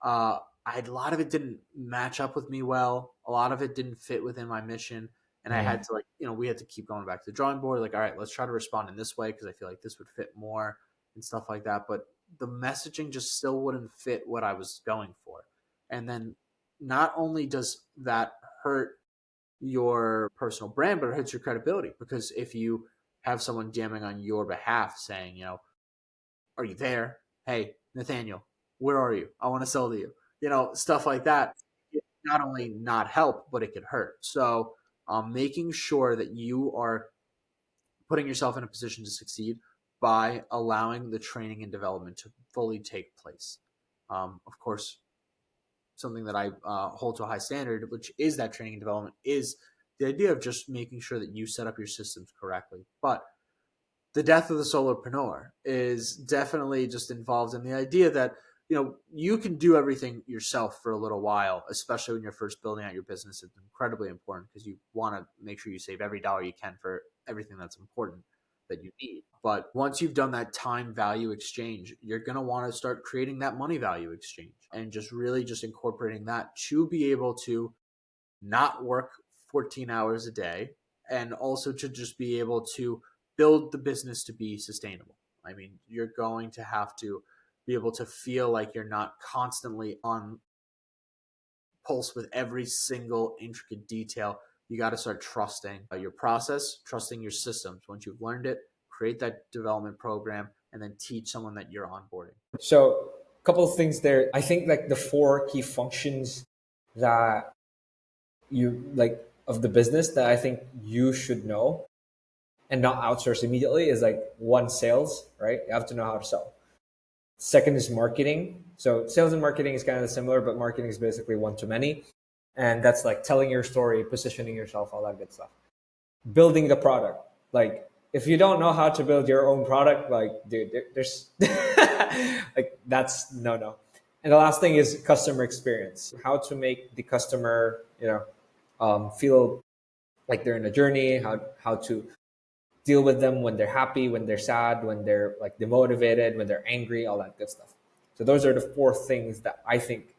a lot of it didn't match up with me well. A lot of it didn't fit within my mission, and I had to we had to keep going back to the drawing board. Like, all right, let's try to respond in this way because I feel like this would fit more and stuff like that. But the messaging just still wouldn't fit what I was going for. And then not only does that hurt your personal brand, but it hurts your credibility, because if you have someone DMing on your behalf saying, are you there? Hey, Nathaneal, where are you? I want to sell to you. Stuff like that. It not only not help, but it could hurt. So making sure that you are putting yourself in a position to succeed by allowing the training and development to fully take place. Of course, something that I hold to a high standard, which is that training and development, is the idea of just making sure that you set up your systems correctly. But the death of the solopreneur is definitely just involved in the idea that you can do everything yourself for a little while, especially when you're first building out your business. It's incredibly important because you want to make sure you save every dollar you can for everything that's important that you need. But once you've done that time value exchange, you're going to want to start creating that money value exchange and just really just incorporating that to be able to not work 14 hours a day, and also to just be able to build the business to be sustainable. I mean, you're going to have to be able to feel like you're not constantly on pulse with every single intricate detail. You got to start trusting your process, trusting your systems. Once you've learned it, create that development program, and then teach someone that you're onboarding. So a couple of things there. I think like the 4 key functions that you like of the business that I think you should know and not outsource immediately is like 1, sales, right? You have to know how to sell. 2nd is marketing. So sales and marketing is kind of similar, but marketing is basically one-to-many. And that's like telling your story, positioning yourself, all that good stuff. Building the product. Like if you don't know how to build your own product, like dude, there's like that's no. And the last thing is customer experience. How to make the customer, feel like they're in a journey, how to deal with them when they're happy, when they're sad, when they're like demotivated, when they're angry, all that good stuff. So those are the 4 things that I think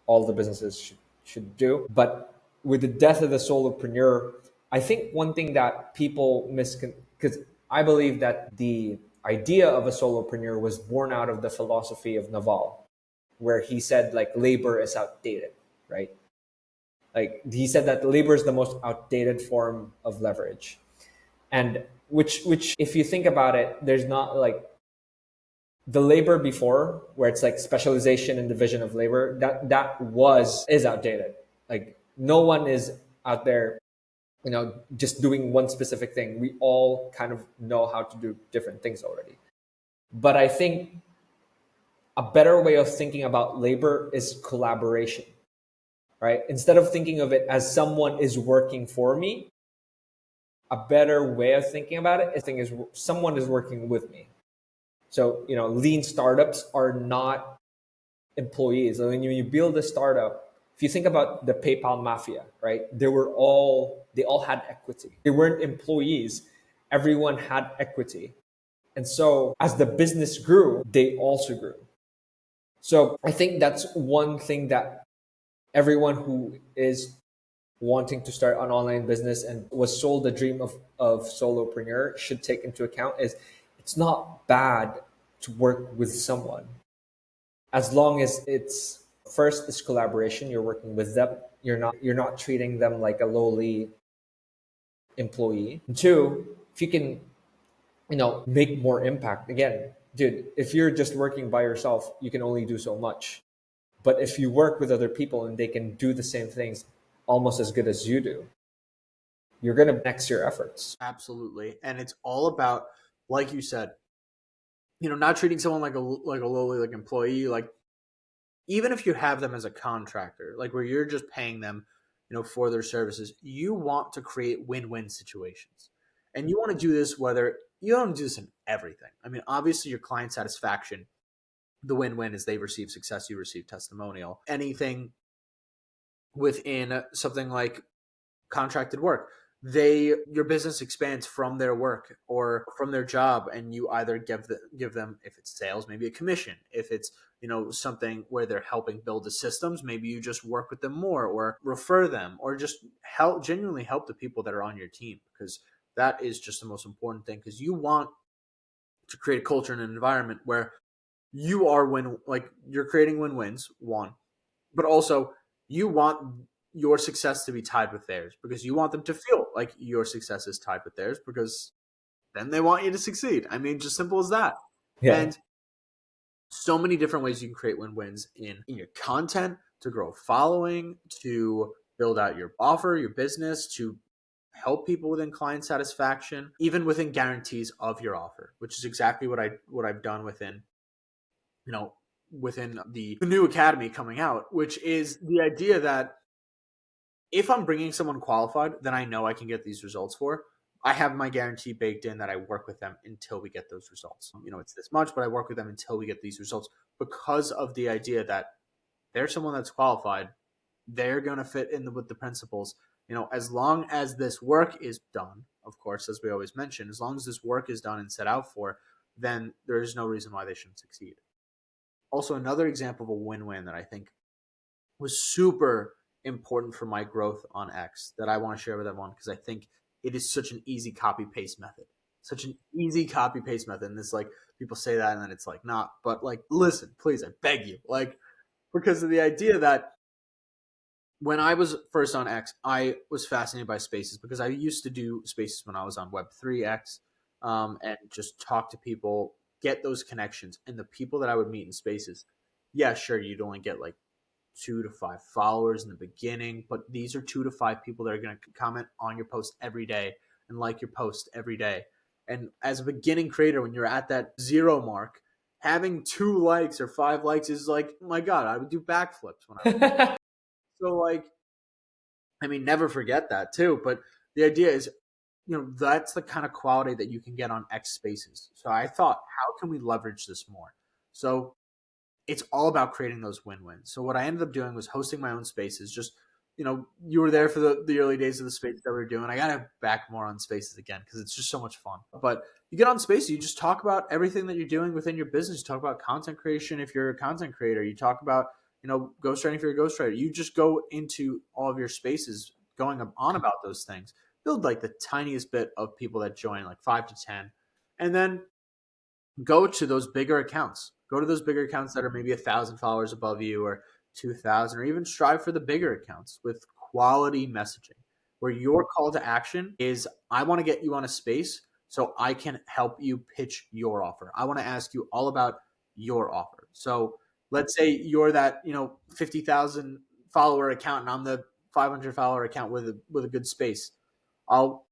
all the businesses should do. But with the death of the solopreneur, I think one thing that people because I believe that the idea of a solopreneur was born out of the philosophy of Naval, where he said like labor is outdated, right? Like he said that labor is the most outdated form of leverage. And which if you think about it, there's not like the labor before, where it's like specialization and division of labor, is outdated. Like no one is out there, just doing one specific thing. We all kind of know how to do different things already. But I think a better way of thinking about labor is collaboration, right? Instead of thinking of it as someone is working for me, a better way of thinking about it is someone is working with me. So, lean startups are not employees. So when you build a startup, if you think about the PayPal mafia, right? They all had equity. They weren't employees. Everyone had equity. And so as the business grew, they also grew. So I think that's one thing that everyone who is wanting to start an online business and was sold the dream of solopreneur should take into account is it's not bad to work with someone, as long as it's first is collaboration. You're working with them. You're not treating them like a lowly employee. And two, if you can, make more impact. Again, dude, if you're just working by yourself, you can only do so much. But if you work with other people and they can do the same things almost as good as you do, you're going to next your efforts. Absolutely. And it's all about, like you said, not treating someone like a lowly like employee. Like, even if you have them as a contractor, like where you're just paying them, for their services, you want to create win-win situations. And you want to do this whether you don't do this in everything. I mean, obviously your client satisfaction, the win-win is they receive success, you receive testimonial. Anything within something like contracted work, your business expands from their work or from their job, and you either give them, if it's sales, maybe a commission. If it's something where they're helping build the systems, maybe you just work with them more or refer them or just genuinely help the people that are on your team, because that is just the most important thing, because you want to create a culture and an environment where you're creating win-wins, one, but also you want your success to be tied with theirs, because you want them to feel like your success is tied with theirs, because then they want you to succeed. I mean, just simple as that. Yeah. And so many different ways you can create win-wins in your content, to grow a following, to build out your offer, your business, to help people within client satisfaction, even within guarantees of your offer, which is exactly what I've done within the new academy coming out, which is the idea that if I'm bringing someone qualified, then I know I can get these results for. I have my guarantee baked in that I work with them until we get those results. It's this much, but I work with them until we get these results, because of the idea that they're someone that's qualified. They're going to fit in with the principles. As long as this work is done, of course, as we always mention, as long as this work is done and set out for, then there is no reason why they shouldn't succeed. Also, another example of a win-win that I think was super important for my growth on X that I want to share with everyone, because I think it is such an easy copy-paste method. And this, like, people say that and then it's like, not, but like, listen, please, I beg you, like, because of the idea that when I was first on X, I was fascinated by spaces, because I used to do spaces when I was on Web3 X, and just talk to people, get those connections. And the people that I would meet in spaces, yeah, sure, you'd only get like 2 to 5 followers in the beginning, but these are 2 to 5 people that are going to comment on your post every day and like your post every day. And as a beginning creator, when you're at that 0 mark, having 2 likes or 5 likes is like, oh my God, I would do backflips when I was. So, like, I mean, never forget that too. But the idea is, that's the kind of quality that you can get on X Spaces. So I thought, how can we leverage this more? So it's all about creating those win-wins. So what I ended up doing was hosting my own spaces. Just, you were there for the early days of the space that we were doing. I got to back more on spaces again, because it's just so much fun. But you get on spaces, you just talk about everything that you're doing within your business. You talk about content creation if you're a content creator. You talk about, ghostwriting if you're a ghostwriter. You just go into all of your spaces going on about those things. Build like the tiniest bit of people that join, like 5 to 10. And then go to those bigger accounts. Go to those bigger accounts that are maybe 1,000 followers above you, or 2,000, or even strive for the bigger accounts with quality messaging, where your call to action is, I want to get you on a space so I can help you pitch your offer. I want to ask you all about your offer. So let's say you're that 50,000 follower account, and I'm the 500 follower account with a good space. I'll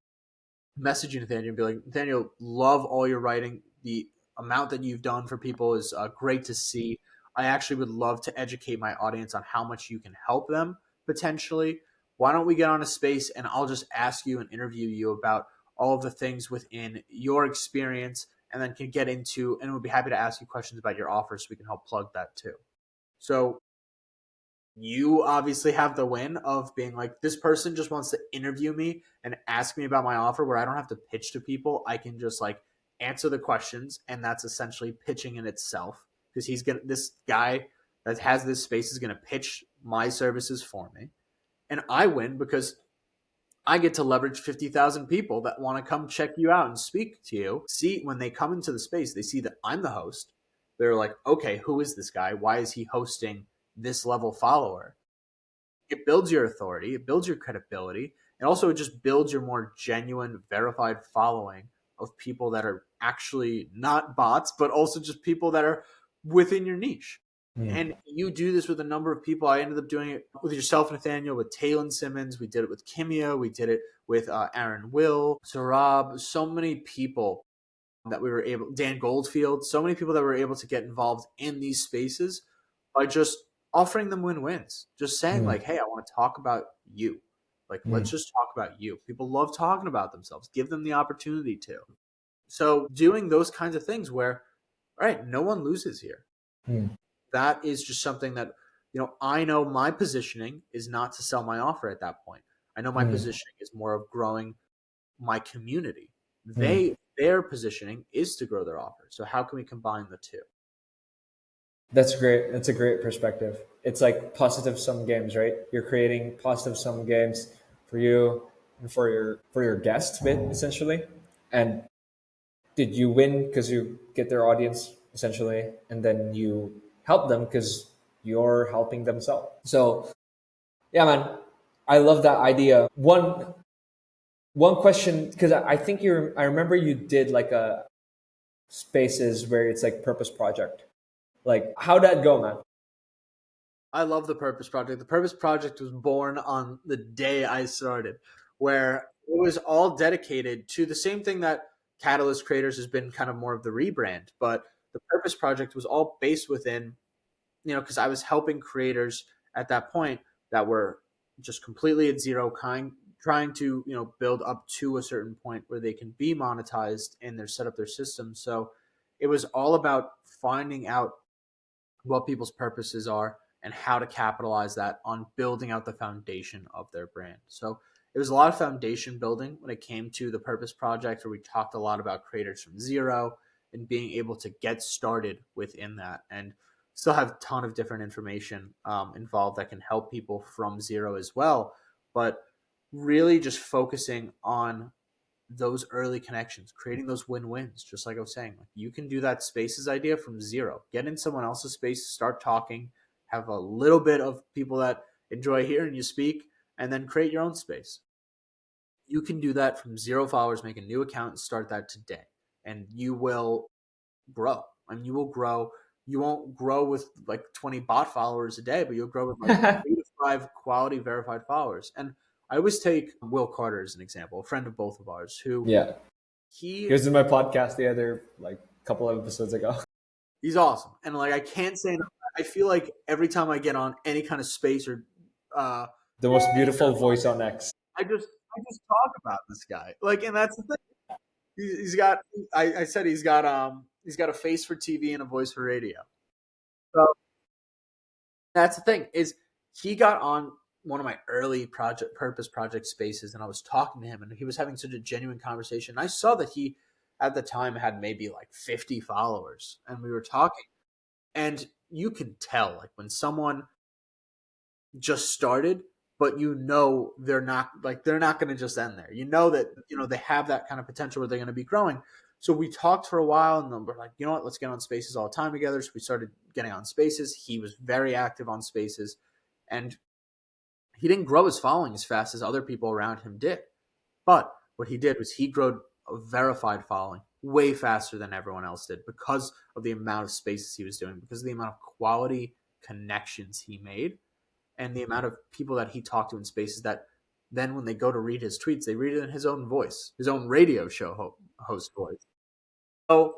message you, Nathaneal, and be like, Nathaneal, love all your writing. The amount that you've done for people is great to see. I actually would love to educate my audience on how much you can help them potentially. Why don't we get on a space and I'll just ask you and interview you about all of the things within your experience, and then can get into, and we'll be happy to ask you questions about your offer so we can help plug that too. So you obviously have the win of being like, this person just wants to interview me and ask me about my offer, where I don't have to pitch to people. I can just like answer the questions, and that's essentially pitching in itself, because this guy that has this space is gonna pitch my services for me, and I win because I get to leverage 50,000 people that want to come check you out and speak to you. See, when they come into the space, they see that I'm the host. They're like, okay, who is this guy? Why is he hosting this level follower? It builds your authority. It builds your credibility. And also it just builds your more genuine, verified following of people that are actually not bots, but also just people that are within your niche. And you do this with a number of people. I ended up doing it with yourself, Nathaniel, with Taylor Simmons. We did it with Kimia. We did it with Aaron Will, Sarab, so many people that we were able, Dan Goldfield, so many people that were able to get involved in these spaces by just offering them win-wins. Just saying like, hey, I want to talk about you. Like, let's just talk about you. People love talking about themselves. Give them the opportunity to. So doing those kinds of things where, all right, no one loses here. That is just something that, I know my positioning is not to sell my offer at that point. I know my positioning is more of growing my community. Their positioning is to grow their offer. So how can we combine the two? That's great. That's a great perspective. It's like positive sum games, right? You're creating positive sum games for you and for your guests, essentially. And did you win because you get their audience essentially, and then you help them because you're helping them sell. So yeah, man, I love that idea. One question, because I think I remember you did like a spaces where it's like purpose project. Like, how'd that go, man? I love the Purpose Project. The Purpose Project was born on the day I started, where it was all dedicated to the same thing that Catalyst Creators has been kind of more of the rebrand. But the Purpose Project was all based within, because I was helping creators at that point that were just completely at zero, trying to, build up to a certain point where they can be monetized and they're set up their system. So it was all about finding out what people's purposes are and how to capitalize that on building out the foundation of their brand. So it was a lot of foundation building when it came to the Purpose Project, where we talked a lot about creators from zero and being able to get started within that, and still have a ton of different information involved that can help people from zero as well. But really just focusing on those early connections, creating those win-wins, just like I was saying. Like, you can do that spaces idea from zero. Get in someone else's space, start talking, have a little bit of people that enjoy hearing you speak, and then create your own space. You can do that from 0 followers, make a new account and start that today. And you will grow. I mean, you will grow. You won't grow with like 20 bot followers a day, but you'll grow with like 3 to 5 quality verified followers. And I always take Will Carter as an example, a friend of both of ours, who he was in my podcast the other like couple of episodes ago. He's awesome. And like, I can't say enough. I feel like every time I get on any kind of space or the most beautiful voice on X, I just talk about this guy. Like, and that's the thing. He's got. I said he's got a face for TV and a voice for radio. So that's the thing, is he got on one of my early purpose project spaces, and I was talking to him, and he was having such a genuine conversation. And I saw that he at the time had maybe like 50 followers, and we were talking, and you can tell like when someone just started, but they're not going to just end there. That they have that kind of potential where they're going to be growing. So we talked for a while, and then we're like, you know what, let's get on spaces all the time together. So we started getting on spaces. He was very active on spaces, and he didn't grow his following as fast as other people around him did. But what he did was he grew a verified following way faster than everyone else did, because of the amount of spaces he was doing, because of the amount of quality connections he made, and the amount of people that he talked to in spaces that then when they go to read his tweets, they read it in his own voice, his own radio show host voice. So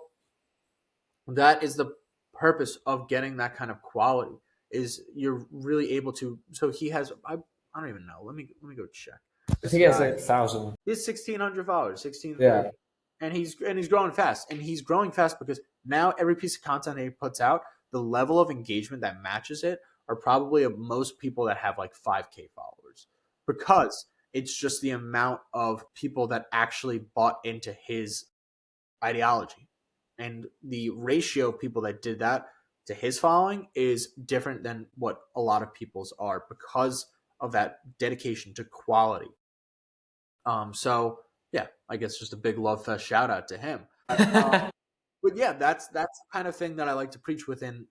that is the purpose of getting that kind of quality, is you're really able to. So he has, I don't even know. Let me go check. I think he has like 1,000. He has 1,600 followers, 1,630. Yeah. And he's growing fast. And he's growing fast because now every piece of content that he puts out, the level of engagement that matches it are probably of most people that have like 5K followers, because it's just the amount of people that actually bought into his ideology. And the ratio of people that did that to his following is different than what a lot of people's are, because of that dedication to quality. So yeah, I guess just a big love fest shout out to him. But yeah, that's the kind of thing that I like to preach within,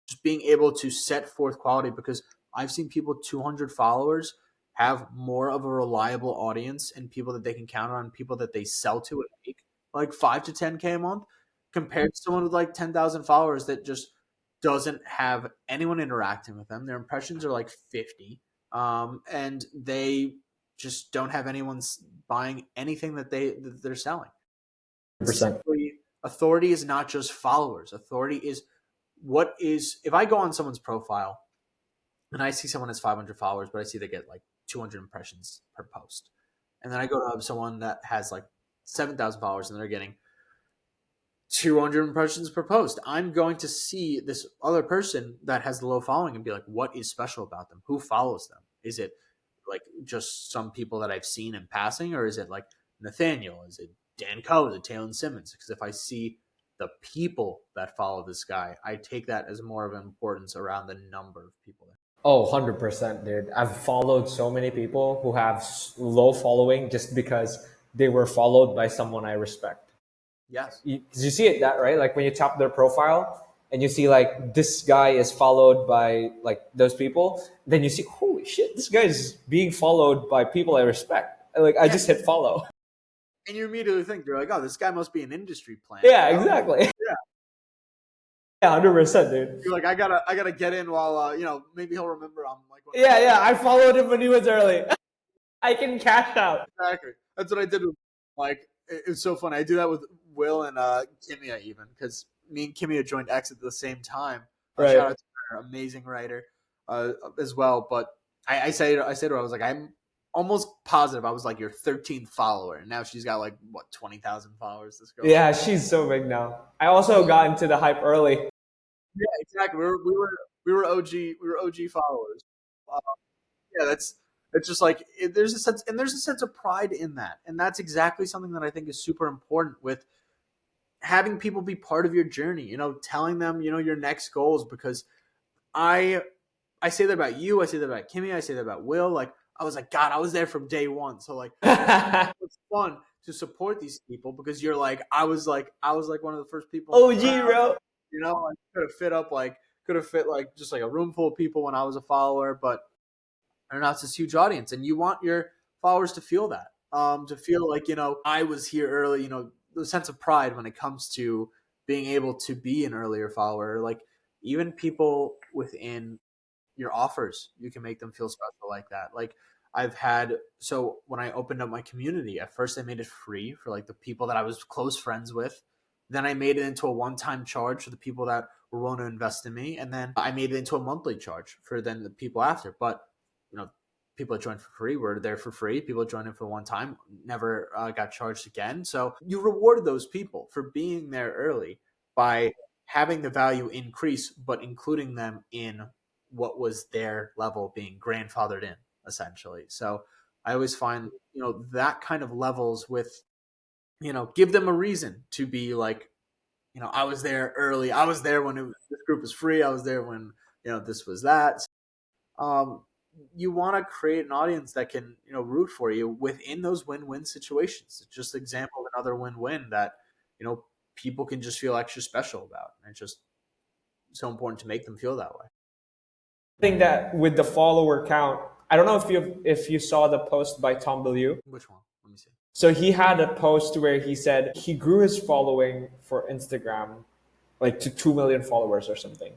just being able to set forth quality, because I've seen people 200 followers have more of a reliable audience and people that they can count on, people that they sell to and make like 5 to 10K a month, compared to someone with like 10,000 followers that just doesn't have anyone interacting with them. Their impressions are like 50, and they just don't have anyone buying anything that they're selling. 100%. Simply, authority is not just followers. Authority is if I go on someone's profile and I see someone has 500 followers, but I see they get like 200 impressions per post, and then I go to someone that has like 7,000 followers and they're getting 200 impressions per post, I'm going to see this other person that has the low following and be like, what is special about them? Who follows them? Is it like just some people that I've seen in passing, or is it like Nathaneal? Is it Dan Coe? Is it Taylor Simmons? Because if I see the people that follow this guy, I take that as more of an importance around the number of people. Oh, 100%, dude. I've followed so many people who have low following just because they were followed by someone I respect. Yes. Because you see it that, right? Like when you tap their profile and you see like this guy is followed by like those people, then you see, holy shit, this guy is being followed by people I respect. Like I just hit follow. And you immediately think, you're like, oh, this guy must be an industry plant. Yeah, exactly. Yeah. Yeah, 100%, dude. You're like, I gotta get in while maybe he'll remember I'm like. Yeah, I followed him when he was early. I can cash out. Exactly. That's what I did with like. It's so funny. I do that with Will and Kimia even, because me and Kimia joined X at the same time. Right. Shout out to her, amazing writer as well. But I say to her, I was like, I'm almost positive I was like your 13th follower, and now she's got like what 20,000 followers. This girl. Yeah, she's so big now. I also got into the hype early. Yeah, exactly. We were OG followers. Yeah, it's just like there's a sense of pride in that, and that's exactly something that I think is super important with having people be part of your journey. Telling them your next goals, because I say that about you, I say that about Kimmy, I say that about Will. Like I was like, God, I was there from day one, so like it's fun to support these people, because you're like I was like one of the first people. OG, bro. I could have fit like just like a room full of people when I was a follower, but they're not this huge audience, and you want your followers to feel that, to feel like I was here early. The sense of pride when it comes to being able to be an earlier follower. Like even people within your offers, you can make them feel special like that. Like so when I opened up my community, at first I made it free for like the people that I was close friends with. Then I made it into a one-time charge for the people that were willing to invest in me. And then I made it into a monthly charge for then the people after. But, people that joined for free were there for free. People that joined in for one time never got charged again. So you rewarded those people for being there early by having the value increase, but including them in what was their level being grandfathered in, essentially. So I always find, that kind of levels with, give them a reason to be like, I was there early. I was there when this group was free. I was there when, this was that. You want to create an audience that can, root for you within those win-win situations. It's just an example of another win-win that, people can just feel extra special about. And it's just so important to make them feel that way. I think that with the follower count, I don't know if you saw the post by Tom Bellew. Which one? Let me see. So he had a post where he said he grew his following for Instagram like to 2 million followers or something.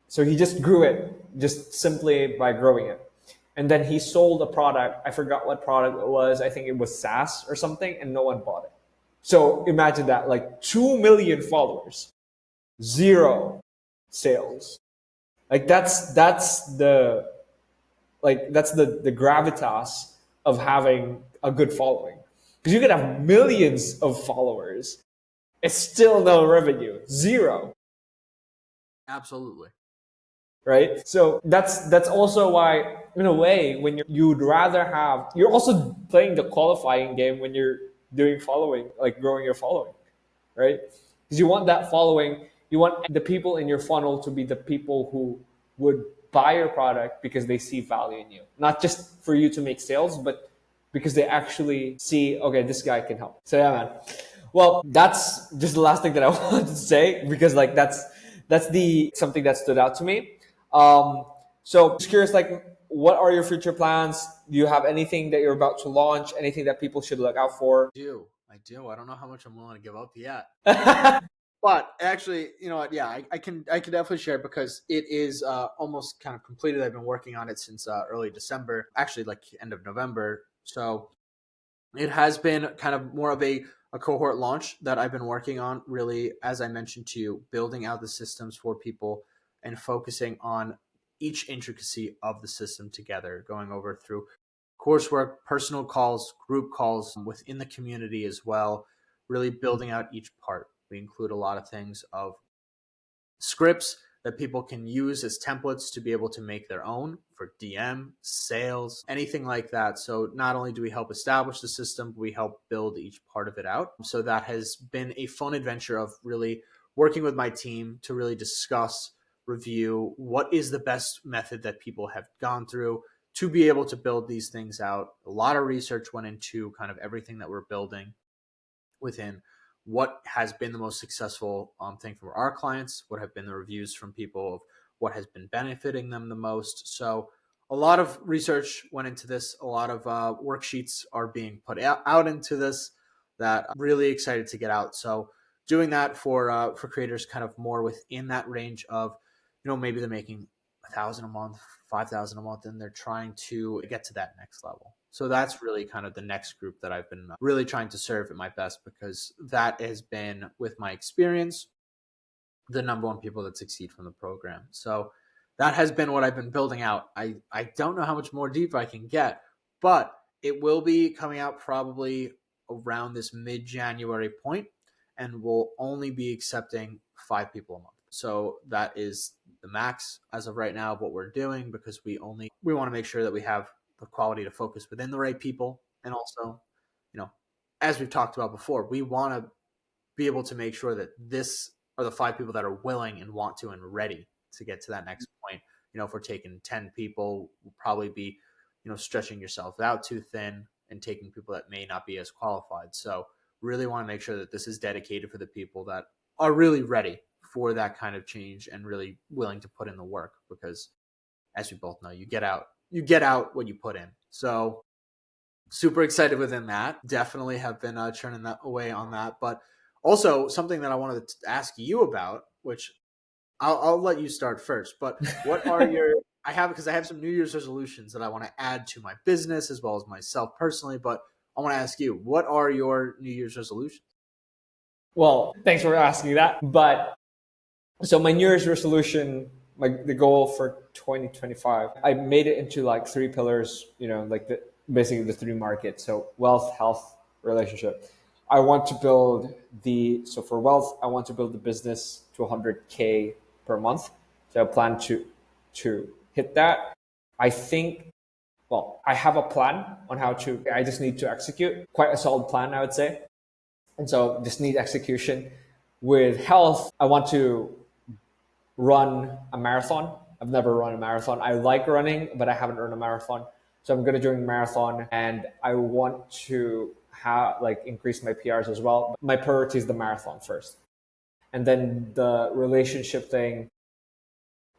So he just grew it just simply by growing it. And then he sold a product. I forgot what product it was. I think it was SaaS or something, and no one bought it. So imagine that, like 2 million followers, 0 sales. Like that's the gravitas of having a good following. Because you can have millions of followers, it's still no revenue, 0. Absolutely. Right? So that's also why, in a way, when you'd rather you're also playing the qualifying game when you're doing following, like growing your following, right? Because you want that following, you want the people in your funnel to be the people who would buy your product because they see value in you. Not just for you to make sales, but because they actually see, okay, this guy can help. So yeah, man. Well, that's just the last thing that I wanted to say, because that's something that stood out to me. So just curious, like, what are your future plans? Do you have anything that you're about to launch? Anything that people should look out for? I do. I don't know how much I'm willing to give up yet. But actually, you know what? Yeah, I can definitely share because it is almost kind of completed. I've been working on it since early December, actually like end of November. So it has been kind of more of a cohort launch that I've been working on, really, as I mentioned to you, building out the systems for people and focusing on each intricacy of the system together, going over through coursework, personal calls, group calls within the community as well, really building out each part. We include a lot of things of scripts that people can use as templates to be able to make their own for DM, sales, anything like that. So not only do we help establish the system, but we help build each part of it out. So that has been a fun adventure of really working with my team to really discuss, review what is the best method that people have gone through to be able to build these things out. A lot of research went into kind of everything that we're building within what has been the most successful thing for our clients, what have been the reviews from people of what has been benefiting them the most. So a lot of research went into this. A lot of worksheets are being put out into this that I'm really excited to get out. So doing that for creators kind of more within that range of, you know, maybe they're making 1,000 a month, 5,000 a month, and they're trying to get to that next level. So that's really kind of the next group that I've been really trying to serve at my best, because that has been, with my experience, the number one people that succeed from the program. So that has been what I've been building out. I don't know how much more deep I can get, but it will be coming out probably around this mid-January point, and we'll only be accepting 5 people a month. So that is the max as of right now of what we're doing, because we want to make sure that we have the quality to focus within the right people. And also, you know, as we've talked about before, we want to be able to make sure that this are the 5 people that are willing and want to and ready to get to that next point. You know, if we're taking 10 people, we'll probably be, you know, stretching yourself out too thin and taking people that may not be as qualified. So really want to make sure that this is dedicated for the people that are really ready for that kind of change and really willing to put in the work, because as we both know, you get out what you put in. So super excited within that. Definitely have been churning that away on that. But also something that I wanted to ask you about, which I'll let you start first. But what are because I have some New Year's resolutions that I want to add to my business as well as myself personally. But I want to ask you, what are your New Year's resolutions? Well, thanks for asking that. But so my New Year's resolution, the goal for 2025, I made it into like 3 pillars, you know, like basically the 3 markets. So wealth, health, relationship. I want to build so for wealth, I want to build the business to 100K per month. So I plan to hit that. I think, well, I have a plan on I just need to execute. Quite a solid plan, I would say. And so just need execution. With health, I want to run a marathon. I've never run a marathon. I like running, but I haven't run a marathon. So I'm going to join a marathon, and I want to increase my PRs as well. My priority is the marathon first. And then the relationship thing,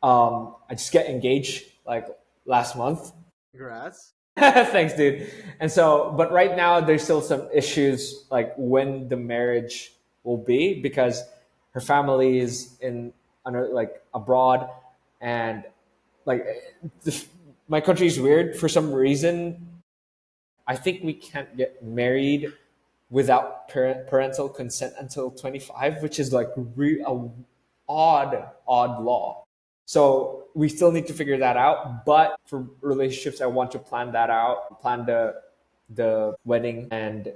I just get engaged like last month. Congrats. Thanks, dude. And so, but right now there's still some issues like when the marriage will be, because her family is abroad, and like my country is weird for some reason. I think we can't get married without parental consent until 25, which is like a odd law. So we still need to figure that out. But for relationships, I want to plan that out, plan the wedding, and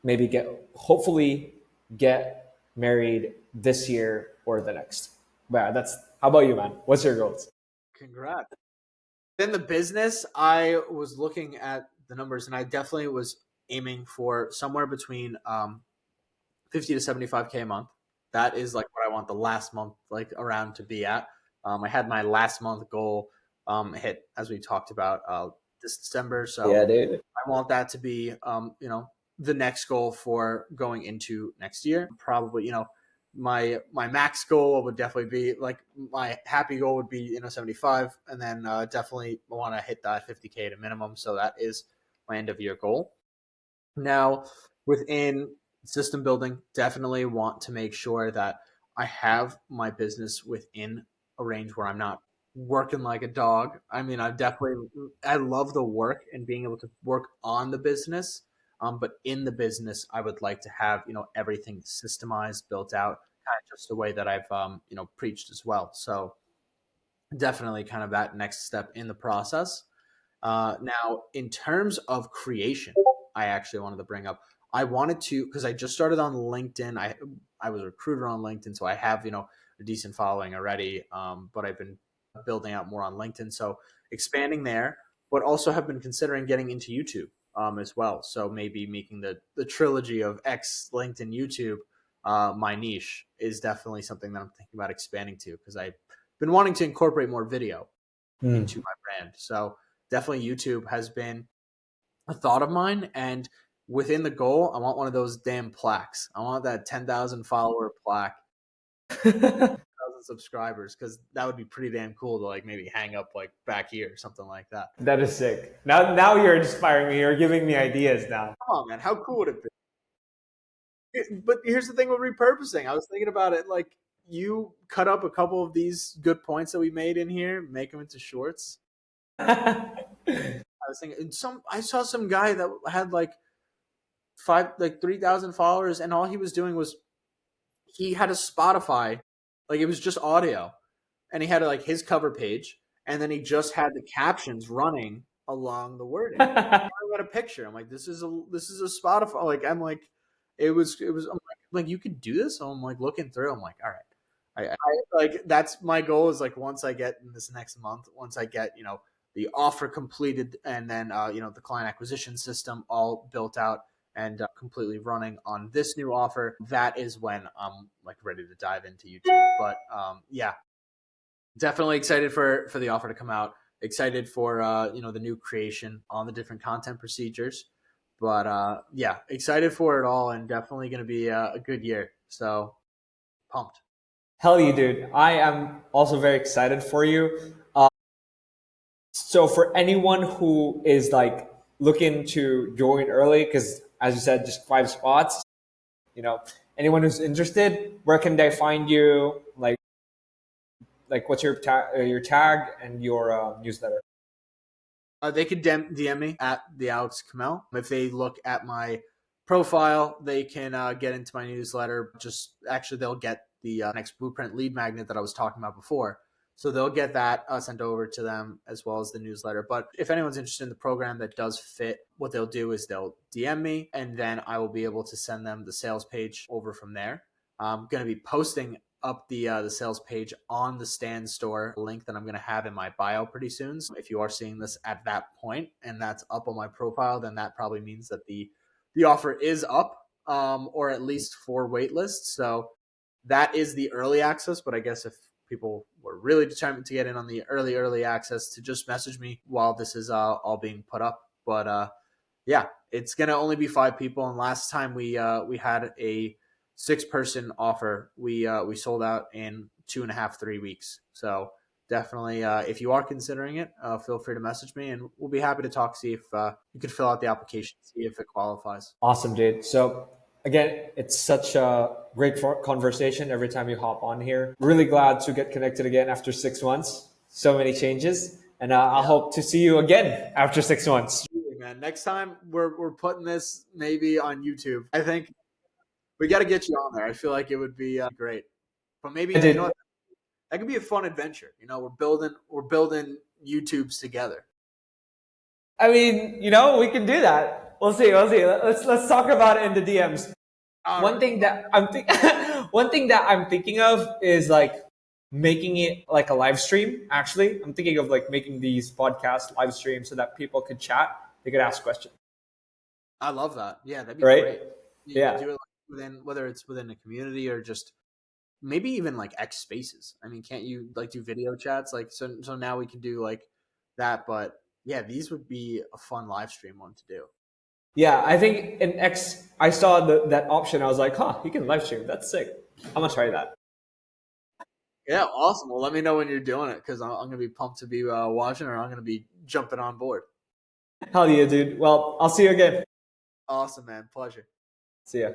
maybe hopefully get married this year or the next. But yeah, how about you, man? What's your goals? Congrats. In the business, I was looking at the numbers, and I definitely was aiming for somewhere between 50 to 75K a month. That is like what I want the last month around to be at. I had my last month goal hit, as we talked about, this December. So yeah, dude. I want that to be the next goal for going into next year. Probably, my max goal would definitely be like my happy goal would be 75, and then definitely want to hit that 50K at a minimum. So that is my end of year goal. Now, within system building, definitely want to make sure that I have my business within a range where I'm not working like a dog. I mean, I love the work and being able to work on the business. But in the business, I would like to have, everything systemized, built out, kind of just the way that I've, preached as well. So definitely kind of that next step in the process. Now, in terms of creation, I actually wanted to bring up. I wanted to because I just started on LinkedIn. I was a recruiter on LinkedIn, so I have a decent following already. But I've been building out more on LinkedIn, so expanding there. But also have been considering getting into YouTube as well. So maybe making the trilogy of X, LinkedIn, YouTube my niche is definitely something that I'm thinking about expanding to because I've been wanting to incorporate more video into my brand. So definitely YouTube has been a thought of mine. And within the goal, I want one of those damn plaques. I want that 10,000 follower plaque, 1,000 subscribers, because that would be pretty damn cool to like maybe hang up like back here or something like that. That is sick. Now you're inspiring me. You're giving me ideas now. Come on, man. How cool would it be? But here's the thing with repurposing. I was thinking about it like you cut up a couple of these good points that we made in here, make them into shorts. I was thinking I saw some guy that had like 3,000 followers, and all he was doing was he had a Spotify, like it was just audio, and he had like his cover page, and then he just had the captions running along the wording. I got a picture. I'm like, this is a Spotify. Like I'm like, I'm like you could do this. So I'm like looking through. I'm like, all right. I like that's my goal is like once I get in this next month, once I get the offer completed, and then the client acquisition system all built out and completely running on this new offer, that is when I'm like ready to dive into YouTube. But yeah, definitely excited for the offer to come out. Excited for the new creation on the different content procedures. But yeah, excited for it all, and definitely going to be a good year. So pumped. Hell you, dude. I am also very excited for you. So for anyone who is like looking to join early, because as you said, just 5 spots, anyone who's interested, where can they find you? Like what's your tag and your newsletter? They could DM me at the Alex Kamel. If they look at my profile, they can get into my newsletter. Just actually, they'll get the next blueprint lead magnet that I was talking about before. So they'll get that sent over to them as well as the newsletter. But if anyone's interested in the program that does fit, what they'll do is they'll DM me, and then I will be able to send them the sales page over from there. I'm going to be posting up the sales page on the Stand Store link that I'm going to have in my bio pretty soon. So if you are seeing this at that point and that's up on my profile, then that probably means that the offer is up, or at least for waitlist. So that is the early access. But I guess if people were really determined to get in on the early access, to just message me while this is all being put up. But yeah, it's going to only be 5 people. And last time we had a 6-person offer, we sold out in 2.5, 3 weeks. So definitely, if you are considering it, feel free to message me, and we'll be happy to talk, see if you could fill out the application, see if it qualifies. Awesome, dude. So again, it's such a great conversation every time you hop on here. Really glad to get connected again after 6 months. So many changes. And I hope to see you again after 6 months. Man, next time we're putting this maybe on YouTube. I think we got to get you on there. I feel like it would be great. But maybe that could be a fun adventure. We're building YouTubes together. I mean, we can do that. We'll see. Let's talk about it in the DMs. One thing that I'm thinking of is like making it like a live stream. Actually, I'm thinking of like making these podcasts live streams so that people could chat. They could ask questions. I love that. Yeah, that'd be right? Great. You yeah. do it within, whether it's within a community or just maybe even like X Spaces. I mean, can't you like do video chats? Like so now we can do like that. But yeah, these would be a fun live stream one to do. Yeah, I think in X, I saw that option. I was like, huh, you can live stream. That's sick. I'm gonna try that. Yeah, awesome. Well, let me know when you're doing it because I'm gonna be pumped to be watching, or I'm gonna be jumping on board. Hell yeah, dude. Well, I'll see you again. Awesome, man. Pleasure. See ya.